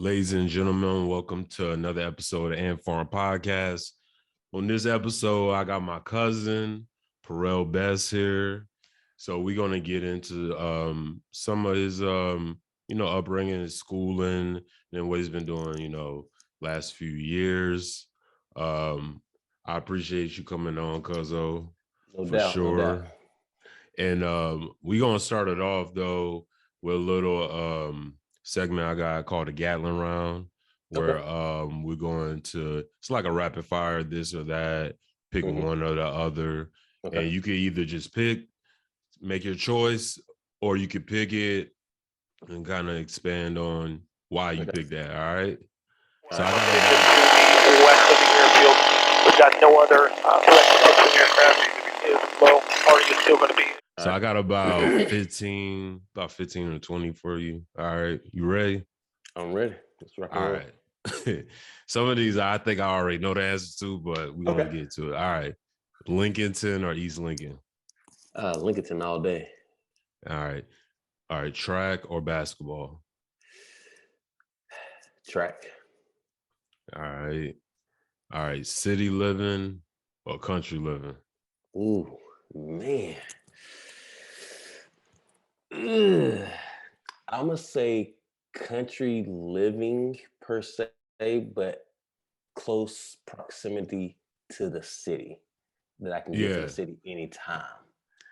Ladies and gentlemen, welcome to another episode of And Farm Podcast. On this episode, I got my cousin, Perrell Best here. So we're going to get into some of his, upbringing, his schooling, and what he's been doing, last few years. I appreciate you coming on, Cuzzo, for sure. No doubt. And we're going to start it off, though, with a little segment I got called the Gatling Round, where we're going to, it's like a rapid fire, this or that, pick one or the other. Okay. And you can either just make your choice, or you could pick it and kind of expand on why you picked that, all right? So I got west of the airfield. We've got no other threats of the aircraft is low. Party is still going to be. So I got about 15 or 20 for you. All right. You ready? I'm ready. Let's rock and All roll. right. Some of these I think I already know the answer to, but we're going to get to it. All right. Lincolnton or East Lincoln? Lincolnton all day. All right. Track or basketball? Track. All right. City living or country living? Ooh, man. I'm going to say country living per se, but close proximity to the city, that I can get to the city anytime.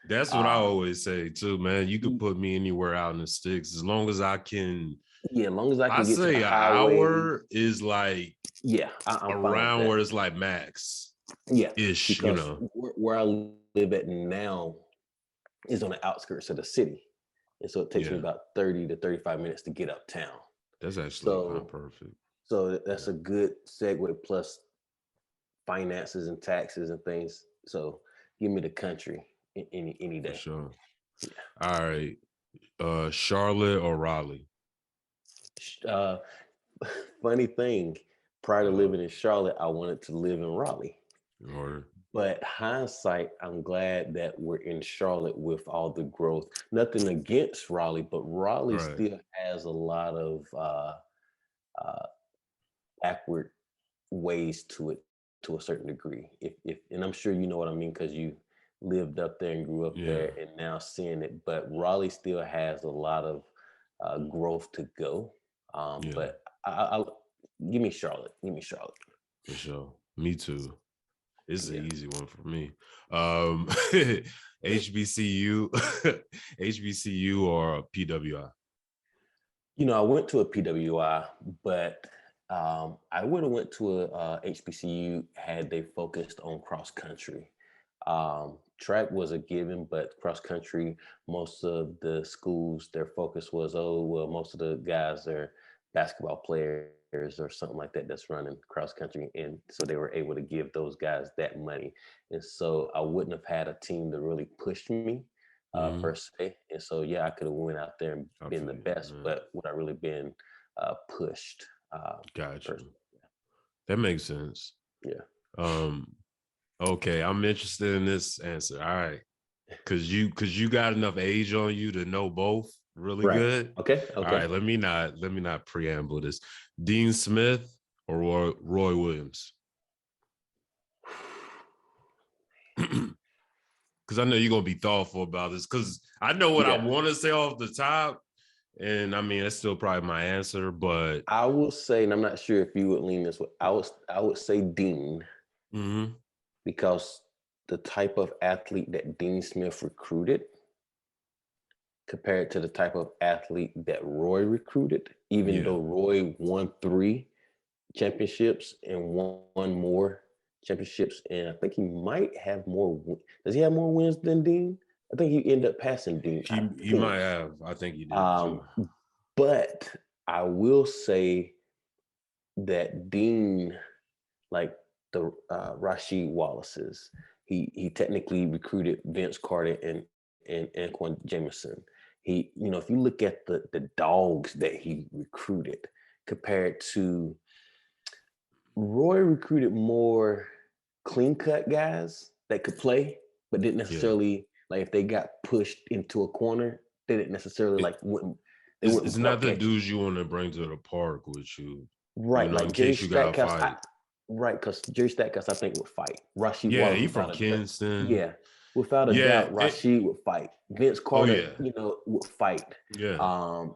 That's what I always say too, man. You could put me anywhere out in the sticks as long as I can. Yeah, as long as I can get to say the an highway. hour is like I'm around where it's like max. Yeah, ish, because where I live at now is on the outskirts of the city. And so it takes me about 30 to 35 minutes to get uptown. That's actually kind of perfect. So that's a good segue, plus finances and taxes and things. So give me the country any day. For sure. Yeah. All right. Charlotte or Raleigh? Funny thing, prior to living in Charlotte, I wanted to live in Raleigh. But hindsight, I'm glad that we're in Charlotte with all the growth. Nothing against Raleigh, but Raleigh still has a lot of backward ways to it to a certain degree. If and I'm sure you know what I mean, because you lived up there and grew up there and now seeing it. But Raleigh still has a lot of growth to go. But I'll give me Charlotte. For sure. Me too. It's an easy one for me. HBCU, HBCU or PWI? I went to a PWI, but I would have went to a HBCU had they focused on cross country. Track was a given, but cross country, most of the schools, their focus was, most of the guys are basketball players or something like that that's running cross country, and so they were able to give those guys that money. And so I wouldn't have had a team that really pushed me per se. And so I could have went out there and been the best, but would I really been pushed? Gotcha. That makes sense. Yeah. Okay, I'm interested in this answer. All right, because you got enough age on you to know both really good. Okay. All right, let me not preamble this. Dean Smith or Roy Williams? Because I know you're gonna be thoughtful about this. Because I know what I want to say off the top, and I mean that's still probably my answer. But I will say, and I'm not sure if you would lean this way. I would say Dean, because the type of athlete that Dean Smith recruited compared to the type of athlete that Roy recruited, even though Roy won 3 championships and won more championships, and I think he might have more. Does he have more wins than Dean? I think he ended up passing Dean. He might have. I think he did too. But I will say that Dean, like the Rasheed Wallaces, he technically recruited Vince Carter and Anquan Jameson. He, if you look at the dogs that he recruited compared to Roy, recruited more clean cut guys that could play, but didn't necessarily like if they got pushed into a corner, they didn't necessarily wouldn't It's not the dudes you want to bring to the park with you. Right, in like Jerry case you got to Stackhouse. fight. Right, because Jerry Stackhouse, I think, would fight. Rasheed Yeah, Wallace, he from Kinston. yeah, without a doubt, Rasheed would fight. Vince Carter, would fight. Yeah.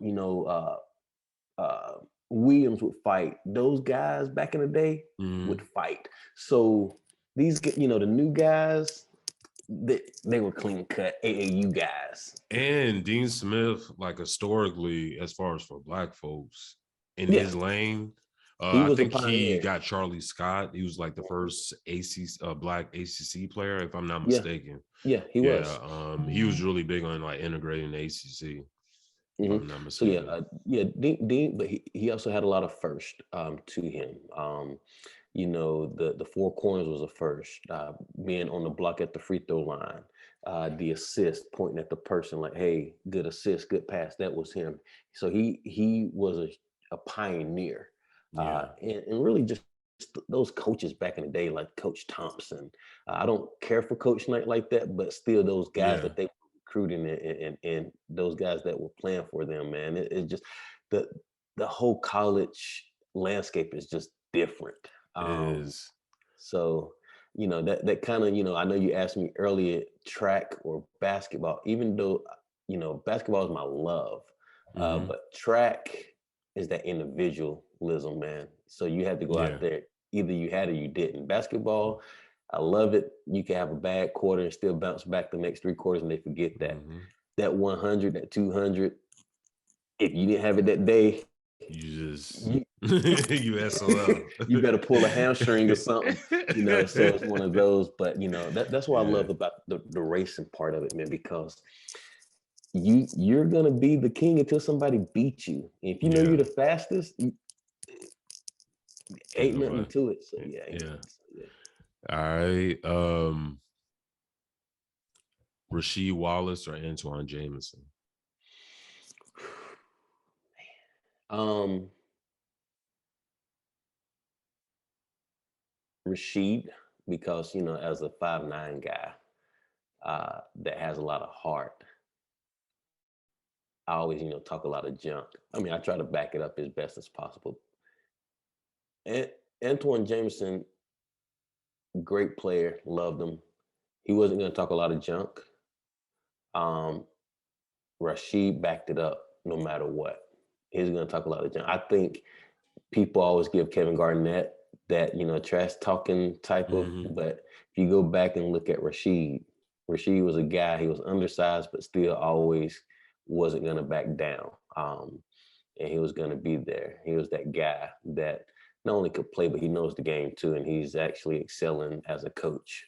Williams would fight. Those guys back in the day would fight. So these, the new guys, they were clean cut AAU guys. And Dean Smith, like historically, as far as for Black folks in his lane, I think he got Charlie Scott. He was like the first Black ACC player, if I'm not mistaken. Yeah, he was. He was really big on like integrating the ACC. If I'm not So mistaken. Dean, but he also had a lot of first to him. The four corners was a first. Being on the block at the free throw line, the assist, pointing at the person like, "Hey, good assist, good pass." That was him. So he was a pioneer, and really just those coaches back in the day, like Coach Thompson. I don't care for Coach Knight like that, but still those guys that they were recruiting and those guys that were playing for them, man. It just the whole college landscape is just different. Is so that kind of I know you asked me earlier, track or basketball, even though basketball is my love, but track is that individualism, man. So you had to go out there, either you had or you didn't. Basketball, I love it. You can have a bad quarter and still bounce back the next 3 quarters and they forget that. That 100, that 200, if you didn't have it that day, you SOL. You better pull a hamstring or something, so it's one of those. But that's what I love about the racing part of it, man, because you're gonna be the king until somebody beats you. If you know you're the fastest, ain't nothing to it. So All right. Rasheed Wallace or Antoine Jameson? Rasheed, because as a 5'9" guy that has a lot of heart, I always talk a lot of junk. I mean, I try to back it up as best as possible. And Antoine Jameson, great player, loved him. He wasn't going to talk a lot of junk. Rasheed backed it up no matter what. He's going to talk a lot of junk. I think people always give Kevin Garnett that trash talking type of, but if you go back and look at Rasheed was a guy, he was undersized but still always wasn't going to back down, and he was going to be there. He was that guy that not only could play, but he knows the game too, and he's actually excelling as a coach.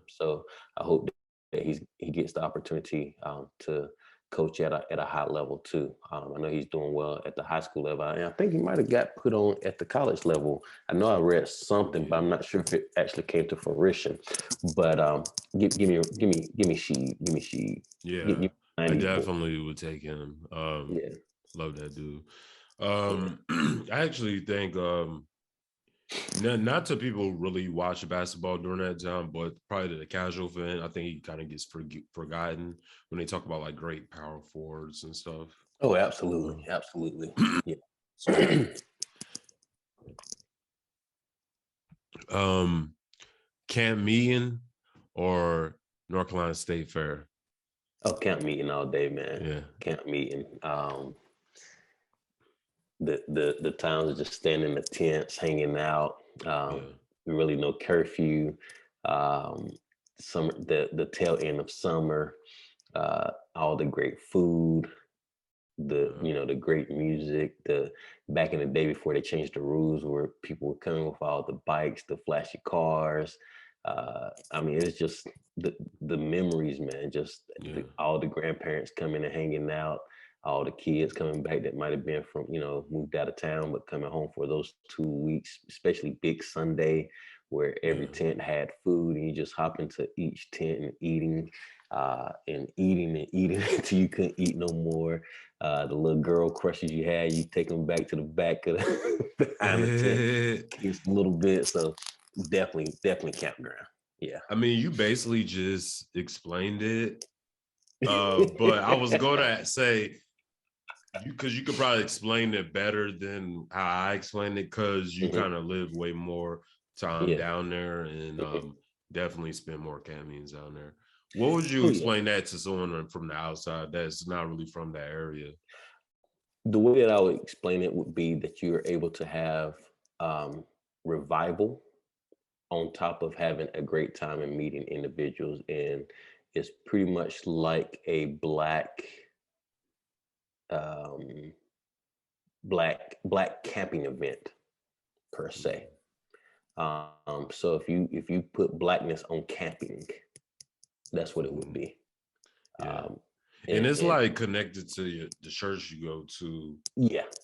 So I hope that he gets the opportunity to coach at a high level too. I know he's doing well at the high school level, and I think he might have got put on at the college level. I know I read something, but I'm not sure if it actually came to fruition. But give me Sheed. Yeah, I definitely would take him. Love that dude. I actually think not to people really watch basketball during that time, but probably to the casual fan, I think he kind of gets forgotten when they talk about like great power forwards and stuff. Oh, absolutely. Yeah. Camp Meehan or North Carolina State Fair? Oh, Camp Meehan all day, man. Yeah. Camp Meehan. The towns are just standing in the tents, hanging out. Really no curfew. Summer, the tail end of summer, all the great food, the great music. The back in the day before they changed the rules, where people were coming with all the bikes, the flashy cars. I mean, it's just the memories, man. Just all the grandparents coming and hanging out. All the kids coming back that might have been from, moved out of town, but coming home for those 2 weeks, especially Big Sunday, where every tent had food and you just hop into each tent and eating until you couldn't eat no more. The little girl crushes you had, you take them back to the back of behind the tent just a little bit. So definitely campground. Yeah. I mean, you basically just explained it. But I was going to say, because you could probably explain it better than how I explained it, because you kind of live way more time down there, and definitely spend more cammings down there. What would you explain that to someone from the outside that's not really from that area? The way that I would explain it would be that you're able to have revival on top of having a great time and meeting individuals, and it's pretty much like a black camping event per se. So if you put blackness on camping, that's what it would be. And it's like connected to the church you go to,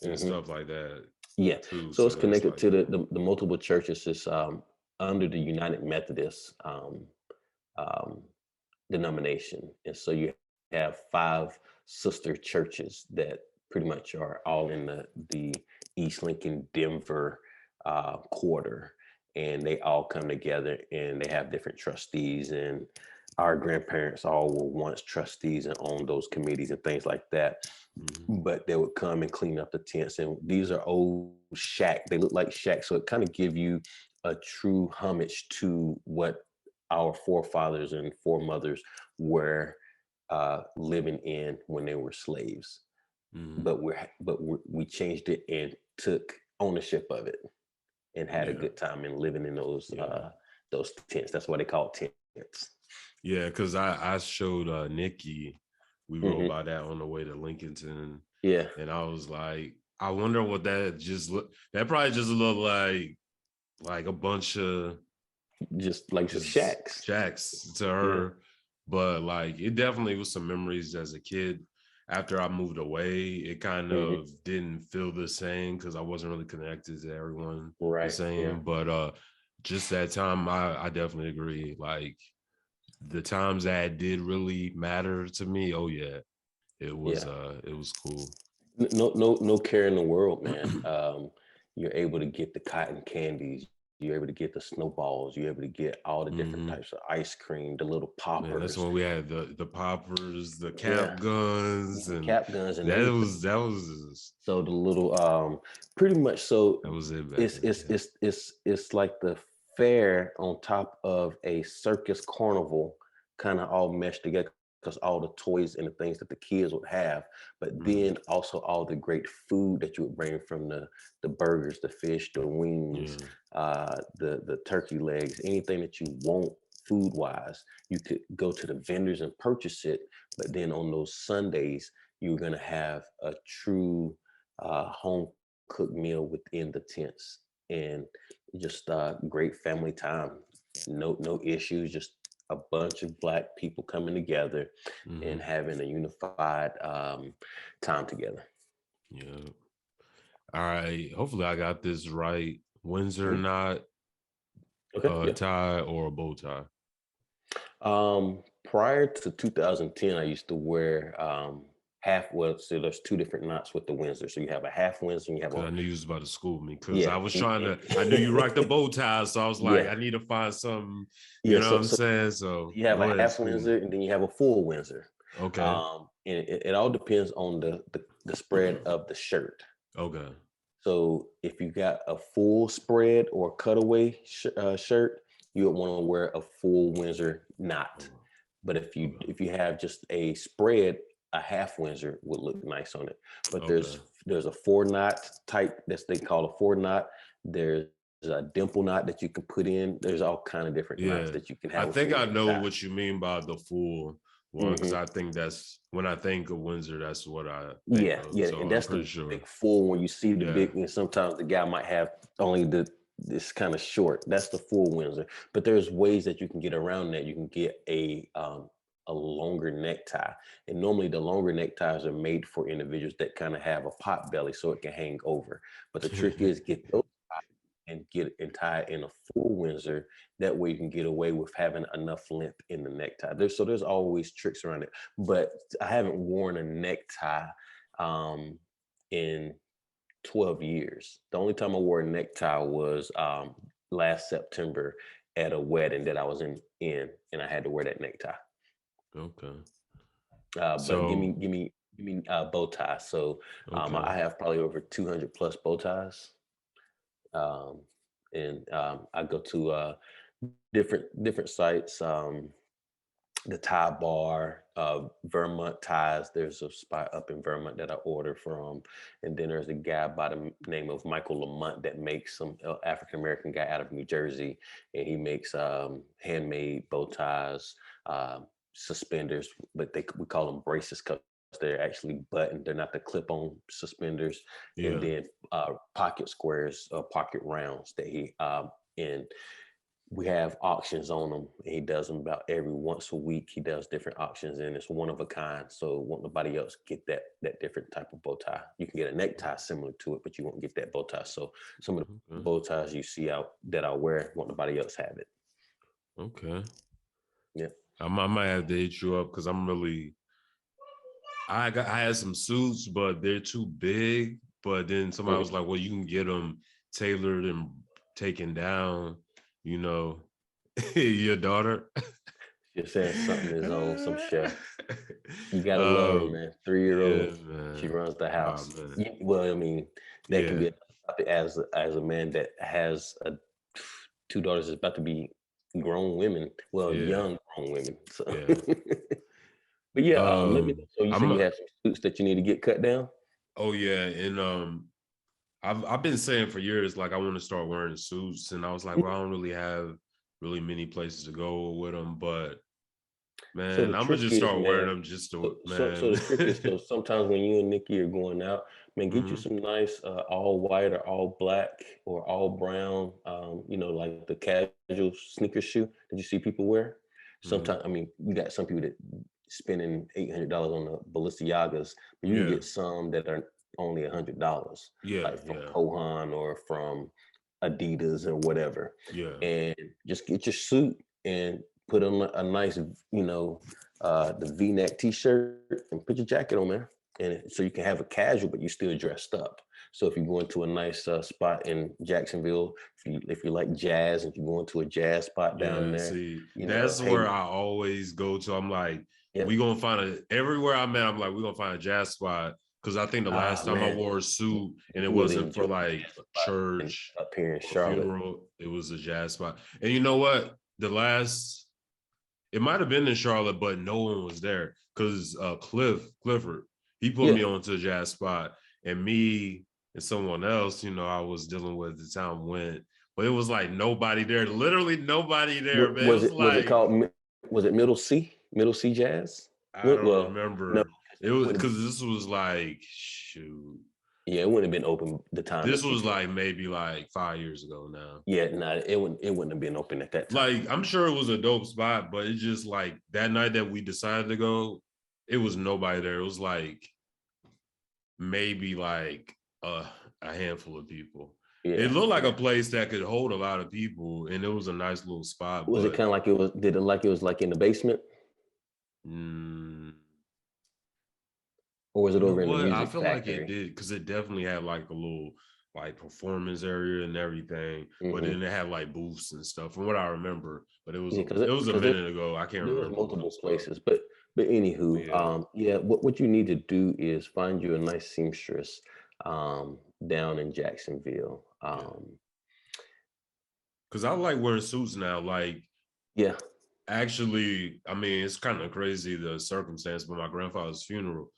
and stuff like that. Too, so it's connected to the multiple churches. It's under the United Methodist denomination, and so you have 5 sister churches that pretty much are all in the East Lincoln, Denver quarter, and they all come together, and they have different trustees, and our grandparents all were once trustees and owned those committees and things like that. But they would come and clean up the tents, and these are old shack. They look like shacks, so it kind of give you a true homage to what our forefathers and foremothers were living in when they were slaves. But we changed it and took ownership of it and had a good time in living in those tents. That's why they call it tents. Yeah, because I showed Nikki, we rode by that on the way to Lincolnton. Yeah. And I was like, I wonder what that just look. That probably just looked like a bunch of just shacks to her. But like, it definitely was some memories as a kid. After I moved away, it kind of didn't feel the same because I wasn't really connected to everyone the same. But just that time, I definitely agree. Like, the times that did really matter to me, it was cool. No care in the world, man. You're able to get the cotton candies, you're able to get the snowballs, you're able to get all the different types of ice cream, the little poppers. Man, that's when we had the poppers, the cap guns, and that was so the little pretty much, so that was it. It's like the fair on top of a circus carnival, kind of all meshed together, because all the toys and the things that the kids would have, but then also all the great food that you would bring, from the burgers, the fish, the wings, the turkey legs, anything that you want food wise, you could go to the vendors and purchase it. But then on those Sundays, you're going to have a true home cooked meal within the tents, and just great family time. No issues, just a bunch of Black people coming together and having a unified time together. Yeah. All right. Hopefully I got this right. Windsor knot, tie, or a bow tie? Prior to 2010, I used to wear so there's 2 different knots with the Windsor. So you have a half Windsor and you have I knew you was about to school me, because I was trying to, I knew you rocked the bow tie, so I was like, I need to find something, you know what I'm saying? So you have a half Windsor and then you have a full Windsor. Okay. And it all depends on the spread of the shirt. Okay. So if you got a full spread or cutaway shirt, you would want to wear a full Windsor knot. But if you have just a spread, a half Windsor would look nice on it. But there's a 4 knot type that they call a 4 knot. There's a dimple knot that you can put in. There's all kind of different knots that you can have. I think I know what you mean by the full one, because I think that's when I think of Windsor, that's what I think of. So and that's the big full one. You see the big, and sometimes the guy might have only this kind of short. That's the full Windsor. But there's ways that you can get around that. You can get a longer necktie, and normally the longer neckties are made for individuals that kind of have a pot belly, so it can hang over. But the trick is get those and tie in a full Windsor. That way you can get away with having enough length in the necktie. There's always tricks around it. But I haven't worn a necktie in 12 years. The only time I wore a necktie was last September at a wedding that I was in, and I had to wear that necktie. Okay. But give me You mean bow ties? So Okay. I have probably over 200 plus bow ties, and I go to different sites. The Tie Bar, Vermont Ties. There's a spot up in Vermont that I order from, and then there's a guy by the name of Michael Lamont that makes some African American guy out of New Jersey, and he makes handmade bow ties, suspenders, but we call them braces because they're actually buttoned. They're not the clip-on suspenders, and then pocket squares, pocket rounds that he and we have auctions on them. He does them about every once a week. He does different auctions, and it's one of a kind. So won't nobody else get that different type of bow tie. You can get a necktie similar to it, but you won't get that bow tie. So some of the bow ties you see out that I wear, won't nobody else have it. Okay. Yeah. I might have to hit you up because I'm really. I had some suits, but they're too big. But then somebody was like, "Well, you can get them tailored and taken down." You know, your daughter. She says something is on some chef. You gotta love her, man. 3-year-old. Yeah, She runs the house. Oh, Well, I mean, that can be as a man that has 2 daughters is about to be grown women. Well, young grown women. So. But yeah, let me know. So you say you have some suits that you need to get cut down? Oh yeah, and I've been saying for years like I want to start wearing suits, and I was like, well, I don't really have many places to go with them, but man, I'm gonna just start wearing them just to man. So the trick is, so sometimes when you and Nikki are going out, man, get you some nice all white or all black or all brown, like the casual sneaker shoe that you see people wear. Sometimes, I mean, you got some people that spending $800 on the Balenciagas, but you can get some that are only $100, like from Kohan or from Adidas or whatever. And just get your suit and put on a nice, the V-neck T-shirt and put your jacket on, man. And so you can have a casual, but you still dressed up. So if you go into a nice spot in Jacksonville, if you like jazz, if you go into a jazz spot down there, that's where I always go to. I'm like, we gonna find everywhere I'm at. I'm like, we're gonna find a jazz spot. Because I think the last time I wore a suit and it wasn't for like church up here in or Charlotte. funeral, it was a jazz spot. And you know what? It might have been in Charlotte, but no one was there because Clifford, he put me onto a jazz spot, and me and someone else, I was dealing with at the time went, but it was like nobody there, literally nobody there, man. Was it called? Was it Middle C Jazz? I don't remember. No, it was because this was like shoot. Yeah, it wouldn't have been open the time. This was like maybe like 5 years ago now. Yeah, it wouldn't have been open at that time. Like I'm sure it was a dope spot, but it's just like that night that we decided to go, it was nobody there. It was like maybe like a handful of people. Yeah. It looked like a place that could hold a lot of people, and it was a nice little spot. Was it kind of like it was? Did it like it was like in the basement? Or was it over in the music I feel factory? like it did, because it definitely had like a little like performance area and everything, but then it had like booths and stuff from what I remember. But it was a minute ago. I can't remember. Multiple places, but anywho, what you need to do is find you a nice seamstress down in Jacksonville. Because I like wearing suits now. Like, actually, I mean, it's kind of crazy the circumstance, but my grandfather's funeral,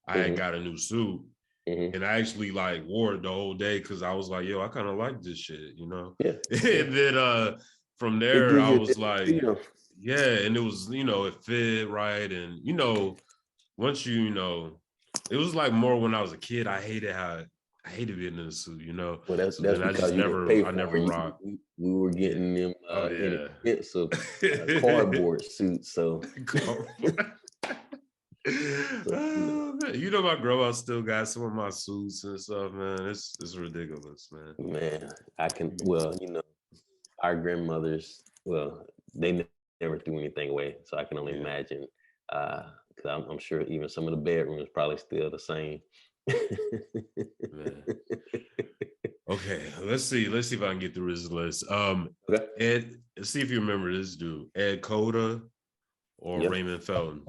I had got a new suit. And I actually like wore it the whole day because I was like, yo, I kind of like this shit, and then from there I was like, and it was, it fit right. And once it was like more when I was a kid, I hated being in a suit, Well, that's because I never rocked. We were getting them inexpensive cardboard suits, so. My grandma still got some of my suits and stuff, man. It's ridiculous, man. Man, our grandmothers, they never threw anything away, so I can only imagine. Because I'm sure even some of the bedrooms probably still the same. Okay, let's see if I can get through this list. Ed, let's see if you remember this dude, Ed Coda or Raymond Felton.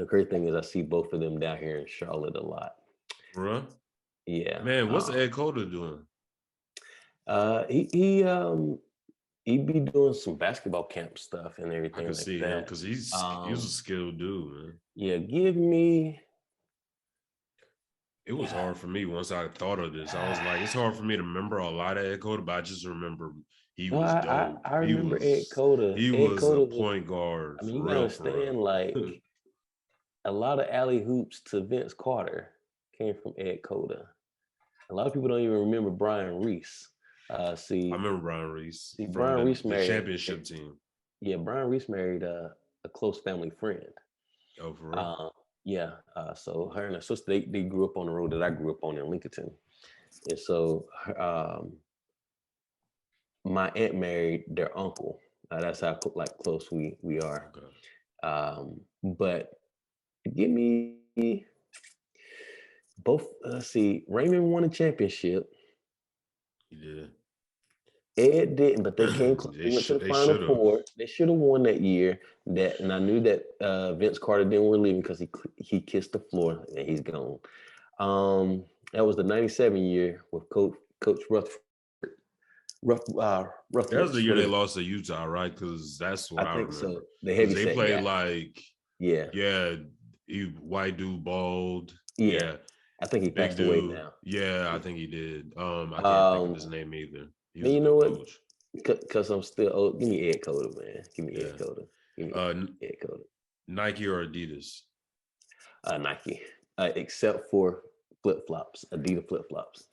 crazy thing is I see both of them down here in Charlotte a lot. Bruh. Yeah. Man, what's Ed Cota doing? He be doing some basketball camp stuff and I everything could like see him that. because he was a skilled dude, man. Yeah, give me. It was hard for me once I thought of this. I was like, it's hard for me to remember a lot of Ed Cota, but I just remember he was dope. I remember Ed Cota. He Ed was a Cota point guard I mean, for you gotta real, for understand, real. like a lot of alley hoops to Vince Carter came from Ed Cota. A lot of people don't even remember Brian Reese. I remember Brian Reese from Brian Reese the married championship team. Yeah, Brian Reese married a close family friend. Oh, for real? Yeah. So her and her sister, they grew up on the road that I grew up on in Lincoln. And so my aunt married their uncle. That's how close we are. Okay. But give me both. Let's see. Raymond won a championship. He did. Ed didn't, but they came close. They They went to the they Final should've. Four. They should have won that year. And I knew that Vince Carter didn't want to leave because he kissed the floor and he's gone. That was the '97 year with Coach Rutherford. That was the year they lost to Utah, right? Because that's what I think remember. so. The Because heavy they set played guy. like, Yeah. he white dude, bald. Yeah. I think he Big passed away dude. now. Yeah, I think he did. I can't think of his name either. He was Man, a you know good what? coach. Because I'm still old. Give me Ed Cota, man. Give me Yeah. Ed Cota. Give me Ed Cota. Nike or Adidas? Nike, except for flip flops, Adidas flip flops.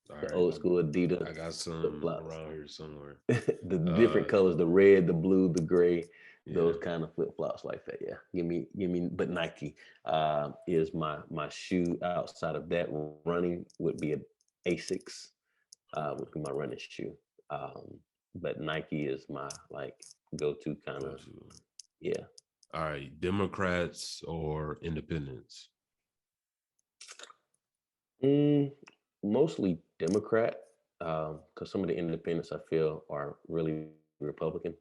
All The right, old school Adidas I got some flip-flops. around here somewhere. The different colors, the red, the blue, the gray, those Yeah. kind of flip flops like that. Yeah, give me. But Nike is my shoe. Outside of that, running would be a Asics. Would be my running shoe. But Nike is my go-to kind of. Yeah. All right, Democrats or independents? Mostly Democrat, because some of the independents I feel are really Republican,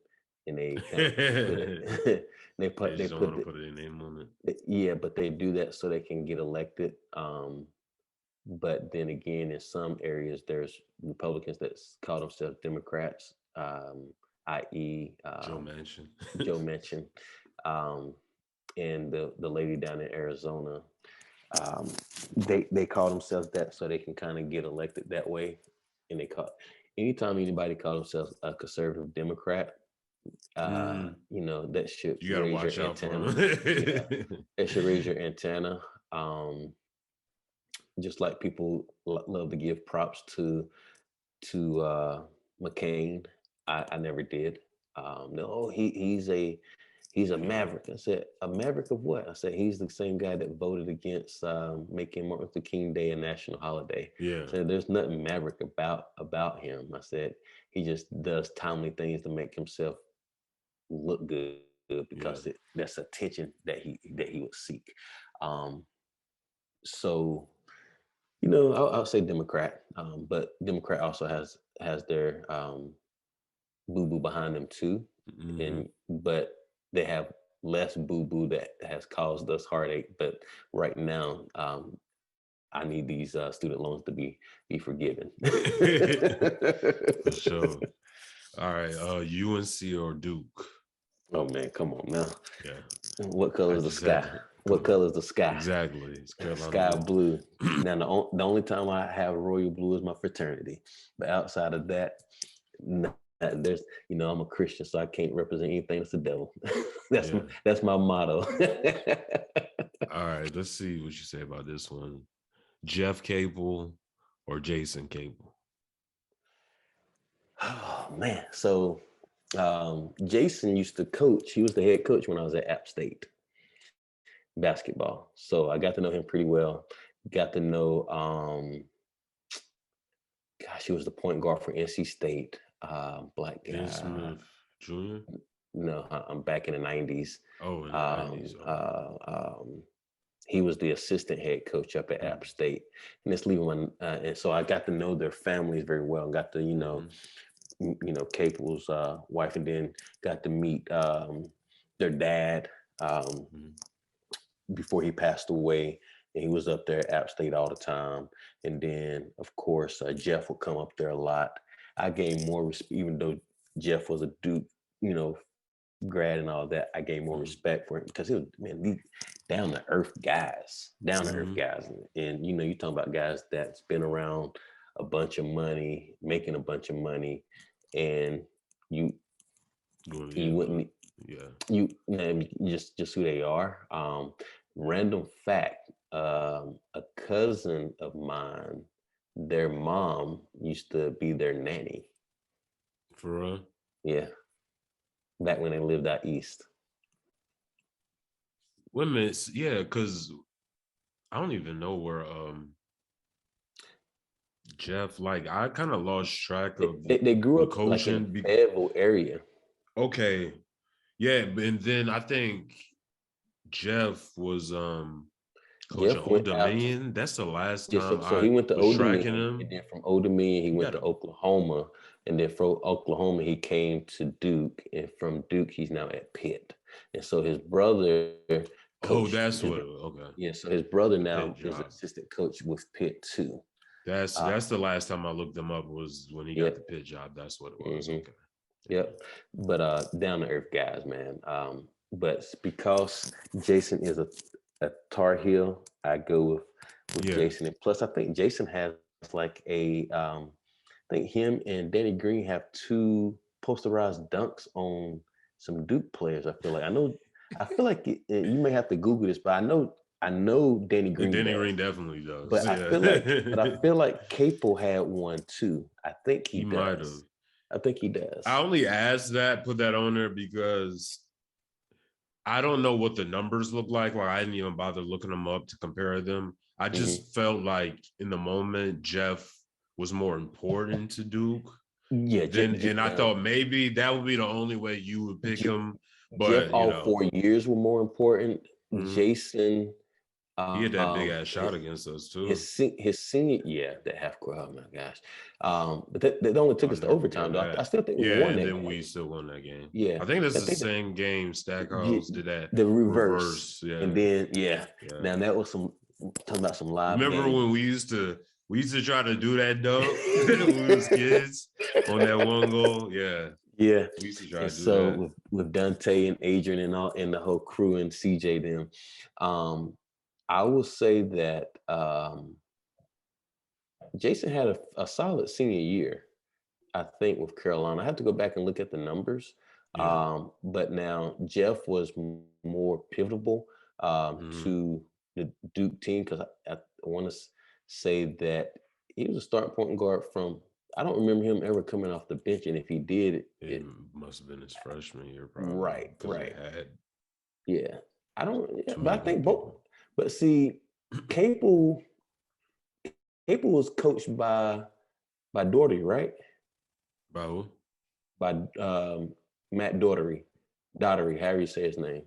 and they kind of put it. they They just don't put want to put their name on it. Yeah, but they do that so they can get elected. But then again, in some areas, there's Republicans that call themselves Democrats, i.e., Joe Manchin. Joe Manchin, and the lady down in Arizona. They call themselves that so they can kind of get elected that way. And anytime anybody calls themselves a conservative Democrat, that should You gotta raise watch your out for antenna. them. It should raise your antenna. Just like people love to give props to McCain. I never did. No, he's a maverick. I said, a maverick of what? I said, he's the same guy that voted against making Martin Luther King Day a national holiday. Yeah. I said, there's nothing maverick about him. I said, he just does timely things to make himself look good because that's attention that he would seek. So, I'll say Democrat, but Democrat also has their boo-boo behind them too. But they have less boo-boo that has caused us heartache. But right now, I need these student loans to be forgiven. For sure. All right, UNC or Duke? Oh man, come on now. Yeah. What color is the sky? What color is the sky? Exactly. It's Sky blue. Now the only time I have royal blue is my fraternity. But outside of that, there's I'm a Christian, so I can't represent anything that's the devil. That's my motto. All right, let's see what you say about this one. Jeff Cable or Jason Cable? Oh man. So Jason used to coach. He was the head coach when I was at App State basketball. So I got to know him pretty well. Got to know he was the point guard for NC State. Black guy. Smith Jr.? No, I'm back in the 90s. Oh, in the 90s. Okay. He was the assistant head coach up at App State. And let's leave him and so I got to know their families very well. Got to, Capel's wife, and then got to meet their dad. before he passed away, and he was up there at App State all the time. And then, of course, Jeff would come up there a lot. I gained more respect, even though Jeff was a Duke, grad and all that. I gained more respect for him because he was, man, these down to earth guys, and you talking about guys that's been around a bunch of money, making a bunch of money, and you wouldn't, just who they are. Random fact: a cousin of mine, their mom used to be their nanny. For real? Yeah. Back when they lived out east. Wait a minute, yeah, because I don't even know where Jeff, like, I kind of lost track of they grew up coaching like in the Fayetteville area. Okay. Yeah, and then I think Jeff was coaching Old Dominion. That's the last time so he went to Old Dominion, him. and then from Old Dominion he went to Oklahoma, and then from Oklahoma he came to Duke, and from Duke he's now at Pitt. And so his brother that's what. Okay. Yeah, so his brother now is assistant coach with Pitt too. That's the last time I looked him up was when he got the Pitt job. That's what it was. Okay. Yep. But down to earth guys, man. But because Jason is a Tar Heel, I go with Jason. And plus, I think Jason has like I think him and Danny Green have 2 posterized dunks on some Duke players. I feel like you may have to Google this, but I know Danny Green. Danny Green definitely does. But I feel like Capel had one too. I think he might have. I think he does. I only asked put that on there because I don't know what the numbers look like. Like, I didn't even bother looking them up to compare them. I just felt like in the moment, Jeff was more important to Duke. Yeah. And I thought maybe that would be the only way you would pick him. But Jeff, all 4 years were more important. Jason. He had that big ass shot against us too. His senior, that half court. Oh my gosh! But that only took us to overtime. Though I still think we won that game. Then we still won that game. Yeah, I think that's the same game. Stackhouse did that. The reverse. Yeah, and then Now that was talking about some live. Remember when we used to try to do that dunk when we was kids on that one goal? Yeah. Yeah. We used to try to do that. With Dante and Adrian and the whole crew and CJ them. I will say that Jason had a solid senior year, I think, with Carolina. I have to go back and look at the numbers. But now Jeff was more pivotal to the Duke team because I want to say that he was a starting point guard from, I don't remember him ever coming off the bench. And if he did, it must have been his freshman year, probably. Right. Yeah. I don't, but I think both. But see, Capel was coached by Daugherty, right? By who? By Matt Daugherty, however you say his name.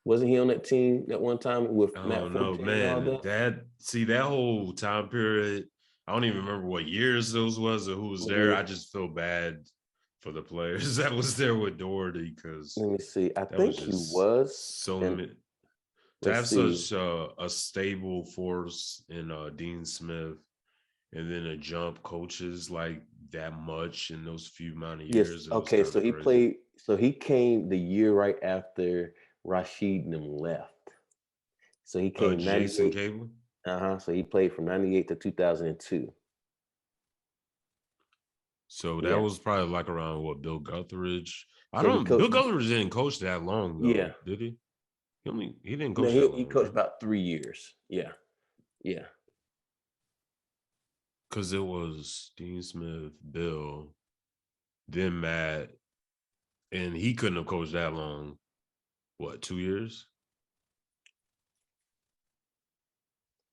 Wasn't he on that team at one time with Matt? No, man. That whole time period, I don't even remember what years those was or who was there. I just feel bad for the players that was there with Daugherty because let me see. I think he was so many. To have such a stable force in Dean Smith, and then to jump coaches like that much in those few amount of years. Okay, so he played. So he came the year right after Rashid and them left. So he came Jason Cable. So he played from 98 to 2002. So that was probably like around what Bill Guthridge. Bill Guthridge didn't coach that long though, did he? He didn't coach. No, he coached about 3 years. Yeah. Because it was Dean Smith, Bill, then Matt, and he couldn't have coached that long. What, 2 years?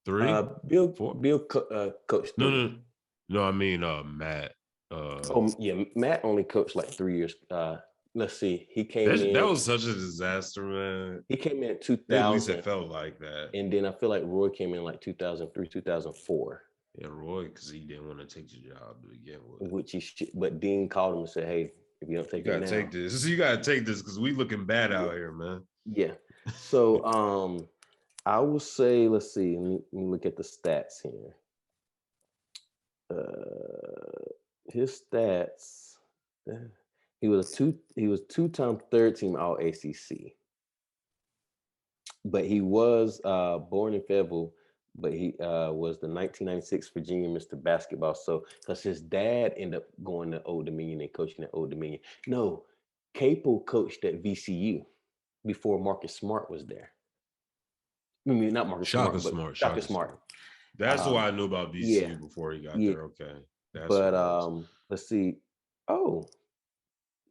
3? Bill coached. No. I mean Matt. Matt only coached like 3 years. Let's see. He came in. That was such a disaster, man. He came in 2000. At least it felt like that. And then I feel like Roy came in like 2003, 2004. Yeah, Roy, because he didn't want to take the job to begin with. Which but Dean called him and said, "Hey, if you don't take it now, take this. You gotta take this because we looking bad out here, man." Yeah. So I will say, let's see, let me look at the stats here. His stats. He was two-time third team All ACC. But he was born in Fayetteville, but he was the 1996 Virginia Mr. Basketball. So, because his dad ended up going to Old Dominion and coaching at Old Dominion. No, Capel coached at VCU before Marcus Smart was there. I mean, not Marcus Smart, but Shaka Smart. That's why I knew about VCU before he got there. Okay. Let's see. Oh,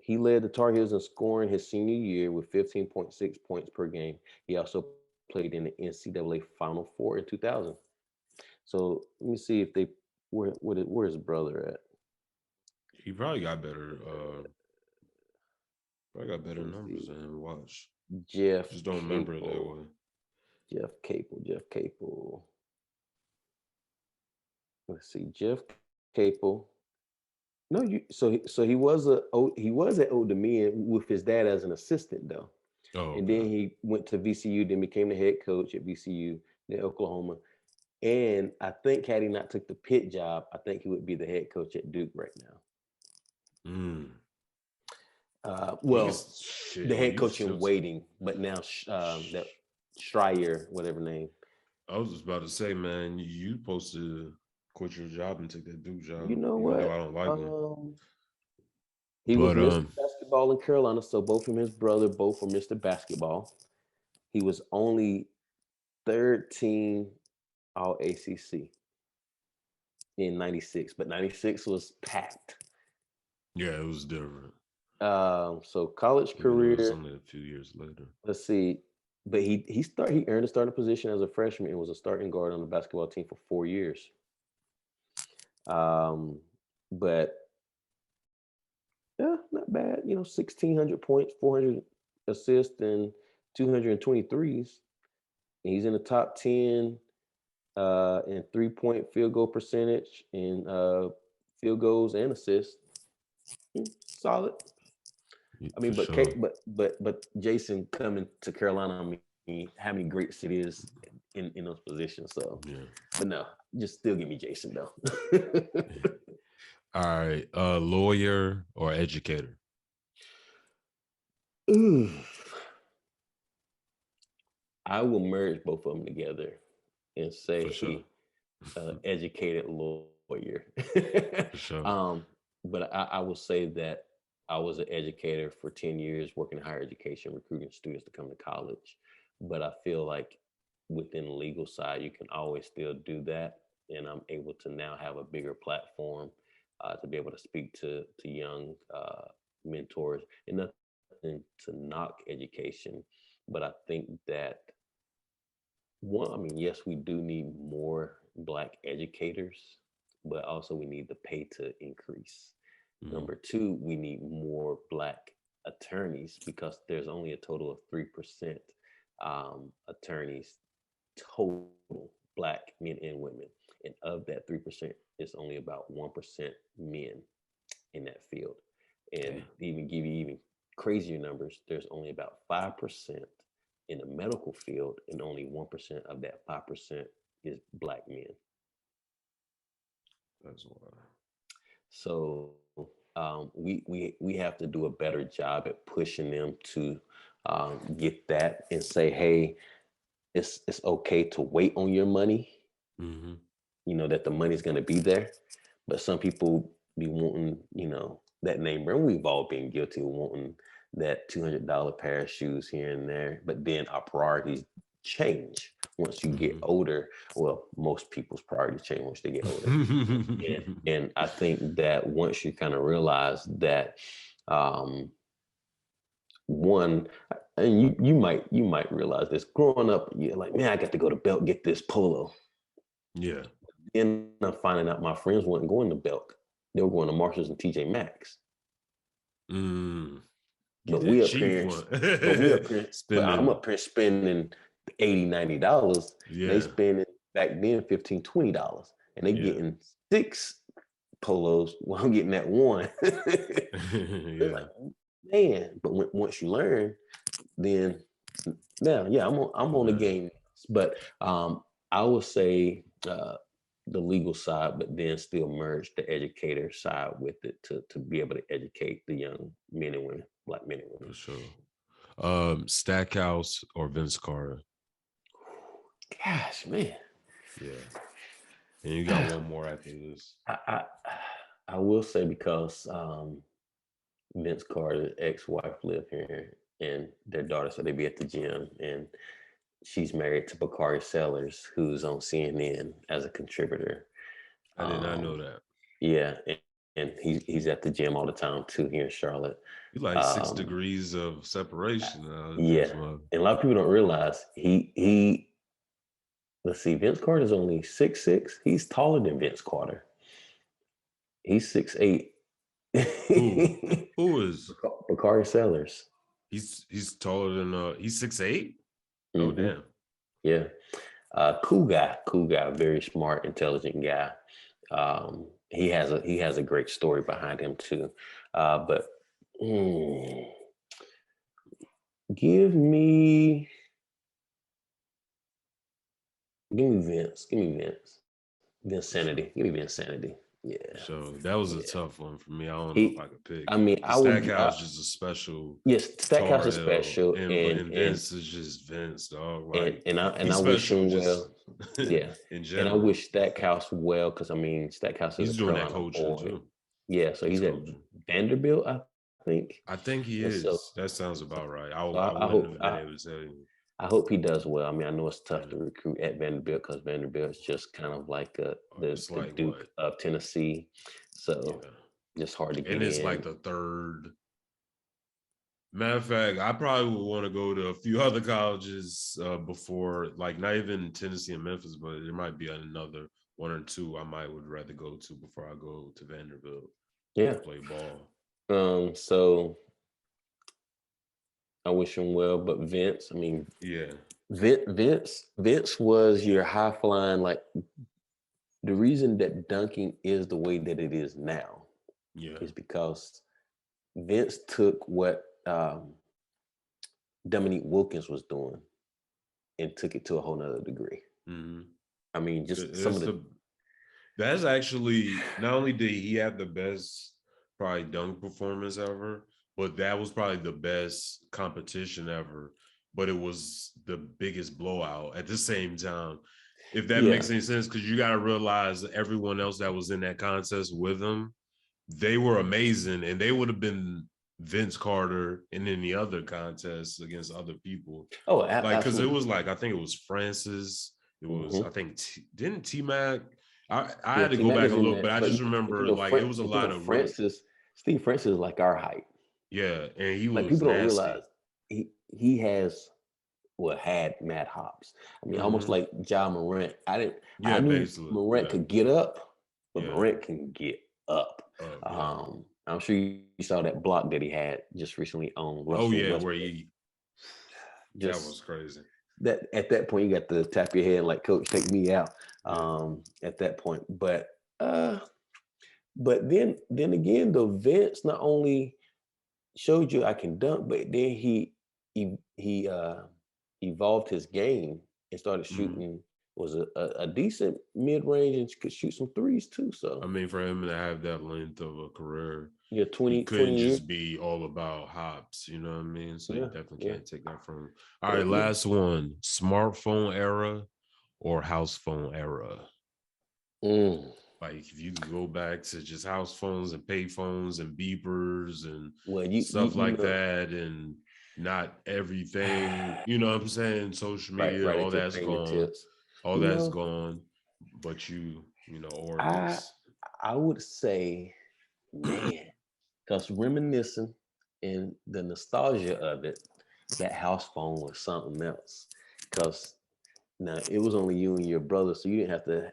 he led the Tar Heels in scoring his senior year with 15.6 points per game. He also played in the NCAA Final Four in 2000. So let me see if where's his brother at? He probably got better. Probably got better numbers than him. Watch. Jeff. Just don't remember it that way. Jeff Capel. Let's see, Jeff Capel. No, he was at Old Dominion with his dad as an assistant though. Oh, and then he went to VCU, then became the head coach at VCU, then Oklahoma. And I think had he not took the Pitt job, I think he would be the head coach at Duke right now. The head coach in waiting, but now that Schreier, whatever name. I was just about to say, man, you supposed to quit your job and take that Duke job. You know what? I don't like him. He was Mr. Basketball in Carolina, so both from his brother, both were Mr. Basketball. He was only third team All ACC in '96, but '96 was packed. Yeah, it was different. So college career. It was only a few years later. Let's see, but he earned a starting position as a freshman and was a starting guard on the basketball team for 4 years. But yeah, not bad. 1,600 points, 400 assists, and 223s. And he's in the top 10 in 3-point field goal percentage and field goals and assists. Solid. I mean, but Jason coming to Carolina, I mean, how many greats it is in those positions. So, yeah. But no, just still give me Jason though. All right, lawyer or educator? I will merge both of them together and say educated lawyer. For sure. But I will say that I was an educator for 10 years, working in higher education, recruiting students to come to college. But I feel like within the legal side, you can always still do that. And I'm able to now have a bigger platform to be able to speak to young mentors. And nothing to knock education, but I think that yes, we do need more Black educators, but also we need the pay to increase. Mm-hmm. Number 2, we need more Black attorneys because there's only a total of 3% attorneys total, Black men and women. And of that 3%, it's only about 1% men in that field. And even give you even crazier numbers, there's only about 5% in the medical field, and only 1% of that 5% is Black men. That's wild. So we have to do a better job at pushing them to get that and say, hey, it's okay to wait on your money. Mm-hmm. That the money's going to be there. But some people be wanting, that name brand. We've all been guilty of wanting that $200 pair of shoes here and there. But then our priorities change once you get older. Well, most people's priorities change once they get older. and I think that once you kind of realize that, one, and you might realize this, growing up, you're like, man, I got to go to Belk, get this polo. Yeah. Then I'm finding out my friends weren't going to Belk. They were going to Marshalls and TJ Maxx. But we up here, I'm up here spending $80, $90. Yeah. They spending back then $15, $20. And they getting 6 polos while I'm getting that one. They're like, man. But once you learn, then now, I'm on the game. But I would say the legal side, but then still merge the educator side with it to be able to educate the young men and women, Black men and For women. sure. Stackhouse or Vince Carter? Gosh, man. Yeah. And you got one more after this. I will say because Vince Carter's ex-wife lived here, and their daughter said they'd be at the gym, and she's married to Bakari Sellers, who's on CNN as a contributor. I did not know that. Yeah, and he's at the gym all the time too here in Charlotte. You like 6 degrees of separation. Yeah, and a lot of people don't realize he. Let's see, Vince Carter is only 6'6". He's taller than Vince Carter. He's 6'8". Who is Bakari Sellers? He's taller than he's 6'8". Oh damn. Yeah. Cool guy, very smart, intelligent guy. He has a great story behind him too. But give me Vince. Vinsanity. Give me Vinsanity. Yeah. So that was a tough one for me. I don't know if I could pick. I mean, Stackhouse is just a special. Yes, Stackhouse is special, and Vince is just Vince, dog. Like, and I wish him well. Yeah, in general. And I wish Stackhouse well because I mean Stackhouse is he's doing that coaching too. Yeah, so he's at Vanderbilt, I think. I think he is. So, that sounds about right. I hope have been able to tell you. I hope he does well. I mean, I know it's tough to recruit at Vanderbilt because Vanderbilt is just kind of like the Duke of Tennessee. So it's hard to get in. And it's like the third. Matter of fact, I probably would want to go to a few other colleges before, like not even Tennessee and Memphis, but there might be another one or two I would rather go to before I go to Vanderbilt. Yeah. To play ball. So I wish him well, but Vince, I mean, Vince was your high flying, like the reason that dunking is the way that it is now is because Vince took what Dominique Wilkins was doing and took it to a whole nother degree. Mm-hmm. I mean, just some of the that's actually, not only did he have the best probably dunk performance ever, but that was probably the best competition ever. But it was the biggest blowout at the same time. If that makes any sense, because you got to realize that everyone else that was in that contest with him, they were amazing, and they would have been Vince Carter in any other contests against other people. Oh, like because it was like I think it was Francis. It was I think didn't T-Mac. I had to go back and look, but I just remember like it was a lot of Francis. Steve Francis is like our height. Yeah, and he was like people nasty. Don't realize he had mad hops. I mean, almost like Ja Morant. I knew Morant could get up, but Morant can get up. I'm sure you saw that block that he had just recently on Russell. Where he that was crazy. That at that point you got to tap your head like, Coach, take me out. At that point, but then again, the Vince not only showed you I can dunk, but then he evolved his game and started shooting. Was a decent mid-range and could shoot some threes too. So I mean, for him to have that length of a career, 20 he couldn't 20 just years. Be all about hops, you know what I mean? So you definitely can't take that from him. All right, last one: smartphone era or house phone era. Like if you could go back to just house phones and pay phones and beepers and stuff like that, and not everything, you know what I'm saying? Social media, all that's gone. All that's gone. But you know, or I would say, man, because reminiscing and the nostalgia of it, that house phone was something else. Because now it was only you and your brother, so you didn't have to,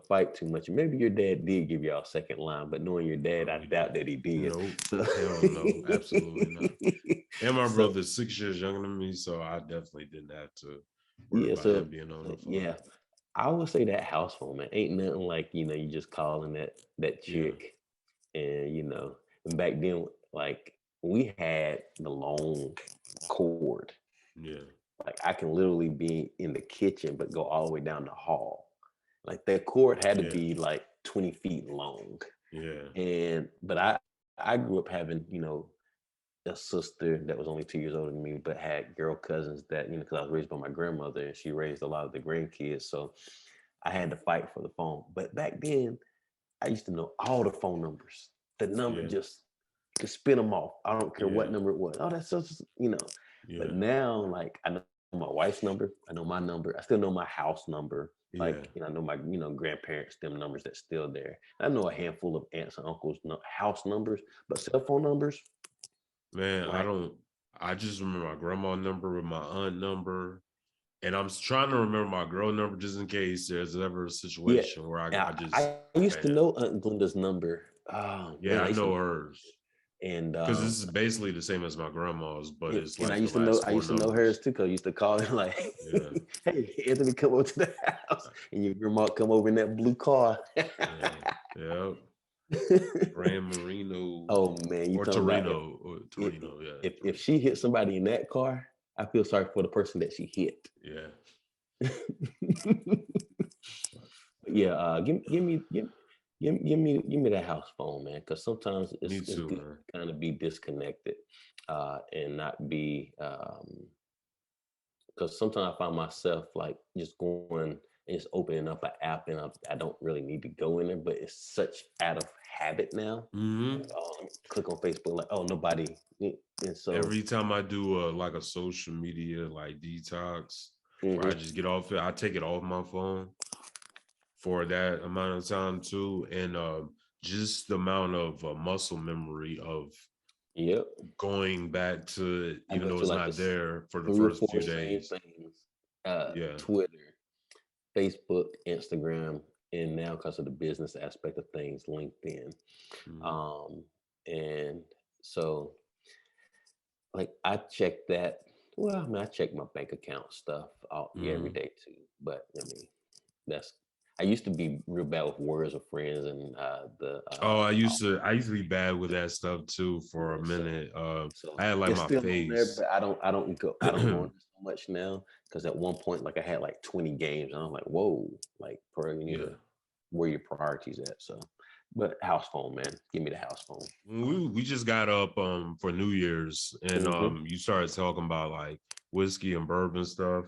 fight too much. Maybe your dad did give y'all a second line, but knowing your dad, I doubt that he did. Nope. Hell no, absolutely not. And my brother's 6 years younger than me, so I definitely didn't have to worry about him being on the phone. Yeah, I would say that house phone, man, ain't nothing like you just calling that chick, and and back then, like we had the long cord. Yeah. Like I can literally be in the kitchen, but go all the way down the hall. Like that cord had to Yeah. be like 20 feet long. Yeah. But I grew up having, a sister that was only 2 years older than me, but had girl cousins that, because I was raised by my grandmother and she raised a lot of the grandkids. So I had to fight for the phone. But back then, I used to know all the phone numbers. The number Yeah. just to spin them off. I don't care what Yeah. number it was. Oh, that's just. But Yeah. now, like, I know my wife's number. I know my number. I still know my house number. Yeah. Like, I know my, grandparents, them numbers that's still there. I know a handful of aunts and uncles' house numbers, but cell phone numbers, Man, like, I just remember my grandma number with my aunt number. And I'm trying to remember my girl number just in case there's ever a yeah. situation where I just, I used to man, know Aunt Glenda's number. Oh yeah, man, I I used to know know hers. and Because this is basically the same as my grandma's, but and, it's and I like the used to know last I four used to know hers numbers. too, because I used to call her like, Yeah. "Hey, Anthony, come over to the house," and your grandma come over in that blue car. Yeah. Yeah. Grand Marino Oh man, you or talking about if if Torino. Yeah. if she hit somebody in that car, I feel sorry for the person that she hit. Yeah. But yeah, give me that house phone, man, because sometimes Me it's too, good man. to kind of be disconnected, and not be because sometimes I find myself like just going and just opening up an app, and I don't really need to go in there, but it's such out of habit now. Hmm. Like, oh, click on Facebook, like, oh, nobody. And so, Every time I do like a social media like detox, where I mhm, just get off it, I take it off my phone for that amount of time too, and just the amount of muscle memory of yep, going back to it, I even go though to it's like not there for the 3 or 4 first few same days. things: Yeah. Twitter, Facebook, Instagram, and now because of the business aspect of things, LinkedIn. Mhm. Um, and so, like, I check that. Well, I mean, I check my bank account stuff every Mhm. day too. But I mean, that's. I used to be real bad with words of friends and the Oh, I used to be bad with that stuff too for a yeah. So minute. so I had like it's my still on there, face. but I don't go on there so much now, because at one point, like, I had like 20 games, and I'm like, whoa, like, Perrell, you need Yeah. to where your priorities at. So, but house phone, man, give me the house phone. We just got up for New Year's, and Hmm. you started talking about like whiskey and bourbon stuff.